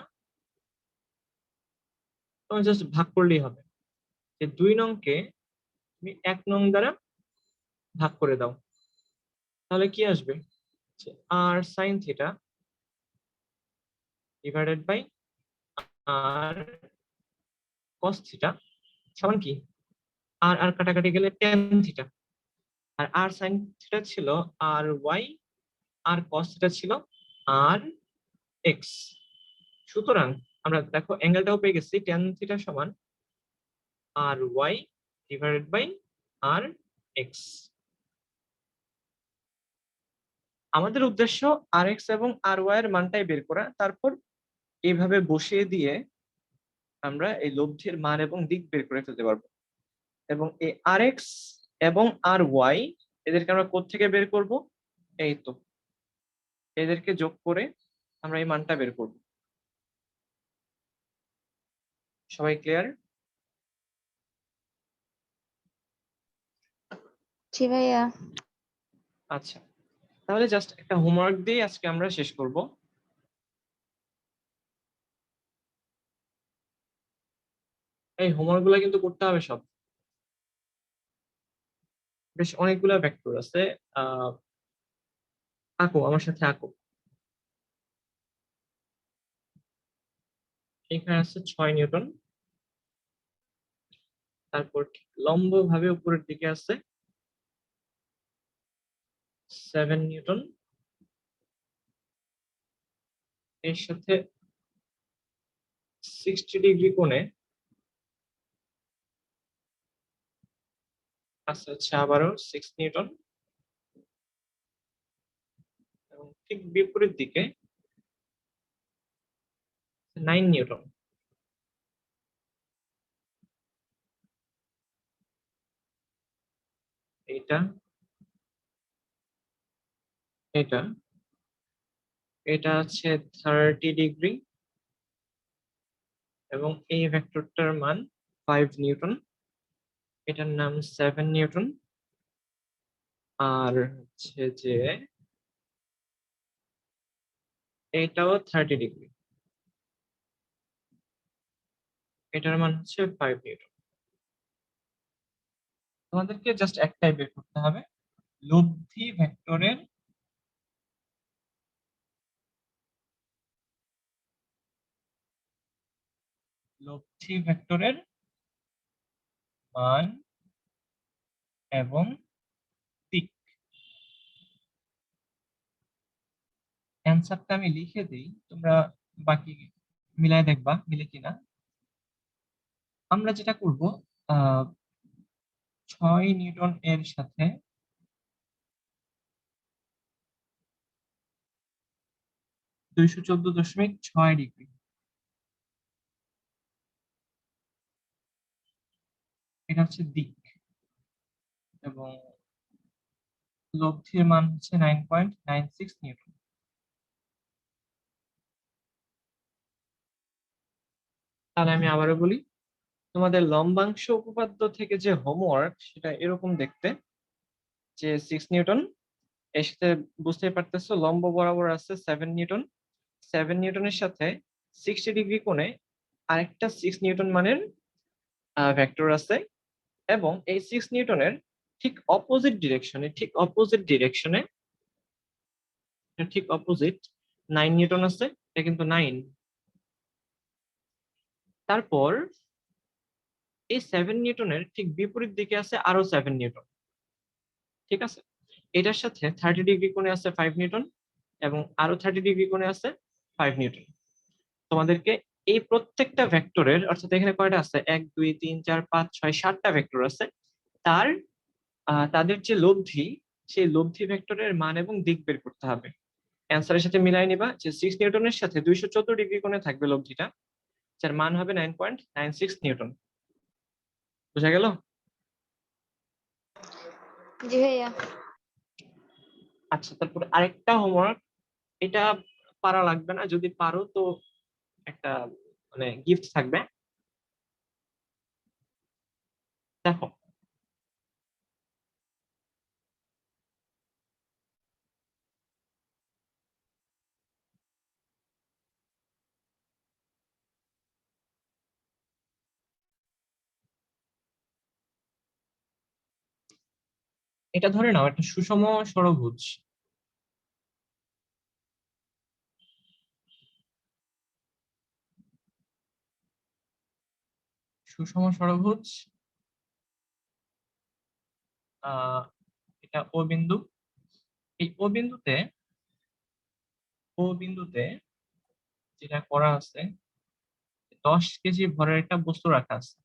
তোমার জাস্ট ভাগ করলেই হবে, যে 2 নং কে তুমি 1 নং দ্বারা ভাগ করে দাও, তাহলে কি আসবে যে R sine theta divided by R cos theta সমান কি আর আর কাটাকাটি গেলে tan থিটা, আর আর সাইন থিটা ছিল আর ওয়াই, আর কস থিটা ছিল আর এক্স। সুতরাং আমরা দেখো অ্যাঙ্গেলটাও পেয়ে গেছি, tan থিটা সমান R Y divided by R X. আমাদের উদ্দেশ্য আর এক্স এবং আর ওয়াই এর মানটাই বের করা, তারপর এইভাবে বসিয়ে দিয়ে আমরা এই লব্ধির মান এবং দিক বের করে ফেলতে পারবো। এবং এই আর এক্স এবং আর ওয়াই এদেরকে আমরা কোত্থেকে বের করব? এই তো এদেরকে যোগ করে আমরা এই মানটা বের করব। সবাই ক্লিয়ার? জি ভাইয়া। আচ্ছা, তাহলে জাস্ট একটা হোমওয়ার্ক দিয়ে আজকে আমরা শেষ করব। এই হোমওয়ার্ক গুলো কিন্তু করতে হবে সব, বেশ অনেকগুলা ভেক্টর আছে। আঁকো আমার সাথে আঁকো। এখানে আছে 6 নিউটন, তারপর ঠিক লম্ব ভাবে উপরের দিকে আছে 7 নিউটন, এর সাথে 60 ডিগ্রি কোণে আছে হচ্ছে আবারও 6 নিউটন, এবং ঠিক বিপরীত দিকে 9 নিউটন। এটা এটা এটা আছে 30 ডিগ্রি এবং এই ভেক্টরটার মান 5 নিউটন, এটার নাম 7 নিউটন। আর হচ্ছে যে এটাও 30 ডিগ্রি, এটার মান হচ্ছে 5 নিউটন। তোমাদেরকে জাস্ট একটাই বের করতে হবে, লব্ধ লব্ধি ভেক্টরের মান এবং দিক। অ্যান্সারটা আমি লিখে দিই, তোমরা বাকি মিলায় দেখবা মিলে কিনা। আমরা যেটা করব, 6 নিউটন এর সাথে 214.6 ডিগ্রি, এটা হচ্ছে দিক, এবং লব্ধির মান হচ্ছে 9.96 নিউটন। তাহলে আমি আবারও বলি, তোমাদের লম্বাংশ উপপাদ্য থেকে যে হোমওয়ার্ক সেটা এরকম দেখতে, যে 6 নিউটন, এর সাথে বুঝতে পারতেছো লম্ব বরাবর আছে 7 নিউটন, 7 নিউটনের সাথে 60 ডিগ্রি কোণে আরেকটা 6 নিউটন মানের ভেক্টর আছে, এবং এই 6 নিউটনের ঠিক অপোজিট ডিরেকশনে 9 নিউটন আছে, এটা কিন্তু 9। তারপর এই 7 নিউটনের ঠিক বিপরীত দিকে আছে আরো 7 নিউটন, ঠিক আছে। এটার সাথে 30 ডিগ্রি কোণে আছে 5 নিউটন, এবং আরো 30 ডিগ্রি কোণে আছে 5 নিউটন। তোমাদেরকে এই প্রত্যেকটা ভেক্টরের, অর্থাৎ এখানে কয়টা আছে, 1 2 3 4 5 6 7টা ভেক্টর আছে, তার তাদের যে লব্ধি, সেই লব্ধি ভেক্টরের মান এবং দিক বের করতে হবে। অ্যান্সারের সাথে মিলাই নিবা যে 6 নিউটনের সাথে 214 ডিগ্রি কোণে থাকবে লব্ধিটা, যার মান হবে 9.96 নিউটন। বুঝা গেল? জি ভাইয়া। আচ্ছা, তারপর আরেকটা হোমওয়ার্ক, এটা পারা লাগবে না, যদি পারো তো একটা মানে গিফট থাকবে। দেখো, এটা ধরে নাও একটা সুষম ষড়ভুজ। সুষম ষড়ভুজ, আহ এটা ও বিন্দু। এই ও বিন্দুতে যেটা করা আছে, 10 কেজি ভরের একটা বস্তু রাখা আছে।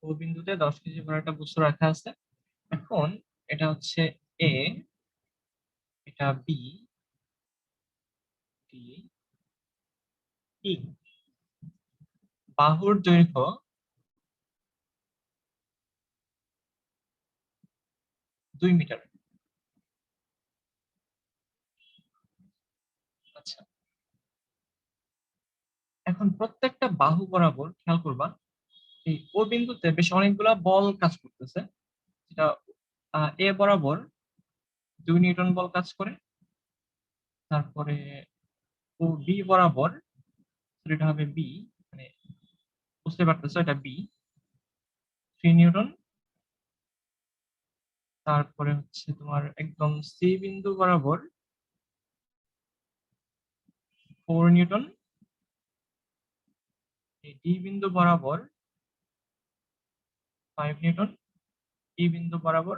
ও বিন্দুতে 10 কেজি ভরের একটা বস্তু রাখা আছে। এখন এটা হচ্ছে এ, এটা বি, ডি, ই। বাহুর দৈর্ঘ্য 2 মিটার। আচ্ছা, এখন প্রত্যেকটা বাহু বরাবর খেয়াল করবা, এই ও বিন্দুতে বেশ অনেকগুলা বল কাজ করতেছে, যেটা এ বরাবর 2 নিউটন বল কাজ করে। তারপরে ও বি বরাবর, এটা হবে বি, মানে বুঝতে পারতেছো এটা বি, 3 নিউটন। তারপরে হচ্ছে তোমার একদম সি বিন্দু বরাবর 4 নিউটন, এই ডি বিন্দু বরাবর 5 নিউটন, ই বিন্দু বরাবর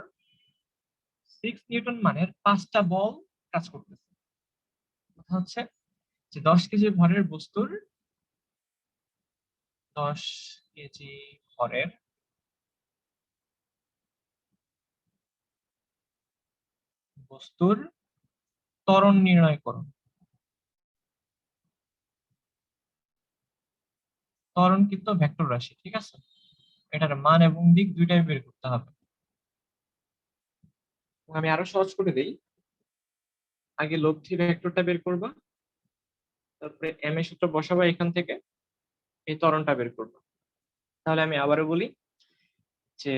6 নিউটন মানের 5টা বল কাজ করতেছে। কথা হচ্ছে যে 10 কেজি ভরের বস্তুর 10 কেজি ভরের বস্তুর ত্বরণ নির্ণয় করো। ত্বরণ কিন্তু ভেক্টর রাশি, ঠিক আছে, এটার মান এবং দিক দুইটাই বের করতে হবে। আমি আরো সহজ করে দিই, আগে লব্ধি ভেক্টরটা বের করবা, তারপরে এম এর সূত্র বসাবা, এখান থেকে এই ত্বরণটা বের করবা। তাহলে আমি আবারও বলি যে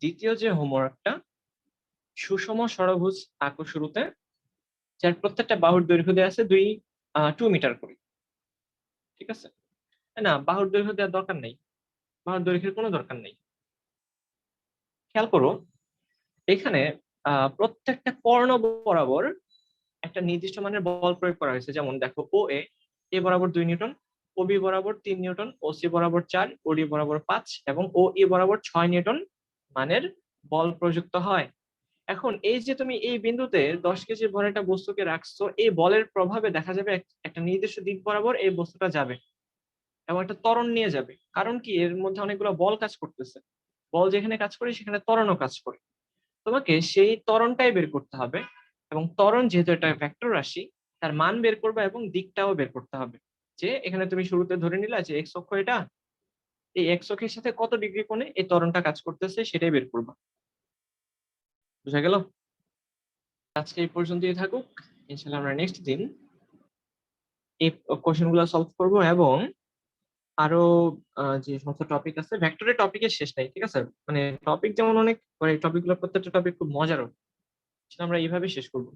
দ্বিতীয় যে হোমওয়ার্কটা, সুষম ষড়ভুজ আঁকো শুরুতে, যার প্রত্যেকটা বাহুর দৈর্ঘ্য দেওয়া আছে 2 মিটার করে, ঠিক আছে। না, বাহুর দৈর্ঘ্য দেওয়ার দরকার নেই, বাহুর দৈর্ঘ্যের কোনো দরকার নেই। খেয়াল করো এখানে প্রত্যেকটা কর্ণ বরাবর একটা নির্দিষ্ট মানের বল প্রয়োগ করা হয়েছে। যেমন দেখো, ও এ, এ বরাবর 2 নিউটন, ও বি বরাবর 3 নিউটন, ও সি বরাবর 4, ও ডি বরাবর 5 এবং ও ই বরাবর 6 নিউটন মানের বল প্রযুক্ত হয়। এখন এই যে তুমি এই বিন্দুতে 10 কেজি ভরের একটা বস্তুকে রাখছো, এই বলের প্রভাবে দেখা যাবে একটা নির্দিষ্ট দিক বরাবর এই বস্তুটা যাবে এবং একটা ত্বরণ নিয়ে যাবে। কারণ কি, এর মধ্যে অনেকগুলো বল কাজ করতেছে। বল যেখানে কাজ করে সেখানে ত্বরণও কাজ করে। তোমাকে সেই ত্বরণটাই বের করতে হবে, এবং ত্বরণ যেহেতু একটা ভেক্টর রাশি, তার মান বের করবে এবং দিকটাও বের করতে হবে। যে এখানে তুমি শুরুতে ধরে নিলা যে এক্স অক্ষ এটা, এই এক্স অক্ষের সাথে কত ডিগ্রি কোণে এই ত্বরণটা কাজ করতেছে সেটাই বের করবা। বুঝা গেল? আজকে এই পর্যন্তই থাকুক। ইনশাআল্লাহ আমরা নেক্সট দিন এই কোশ্চেন গুলো সলভ করবো, এবং আরো যে সমস্ত টপিক আছে, ভেক্টরের টপিকের শেষ নাই, ঠিক আছে? মানে টপিক যেমন অনেক, টপিক গুলো প্রত্যেকটা টপিক খুব মজারও, সেটা আমরা এইভাবে শেষ করবো।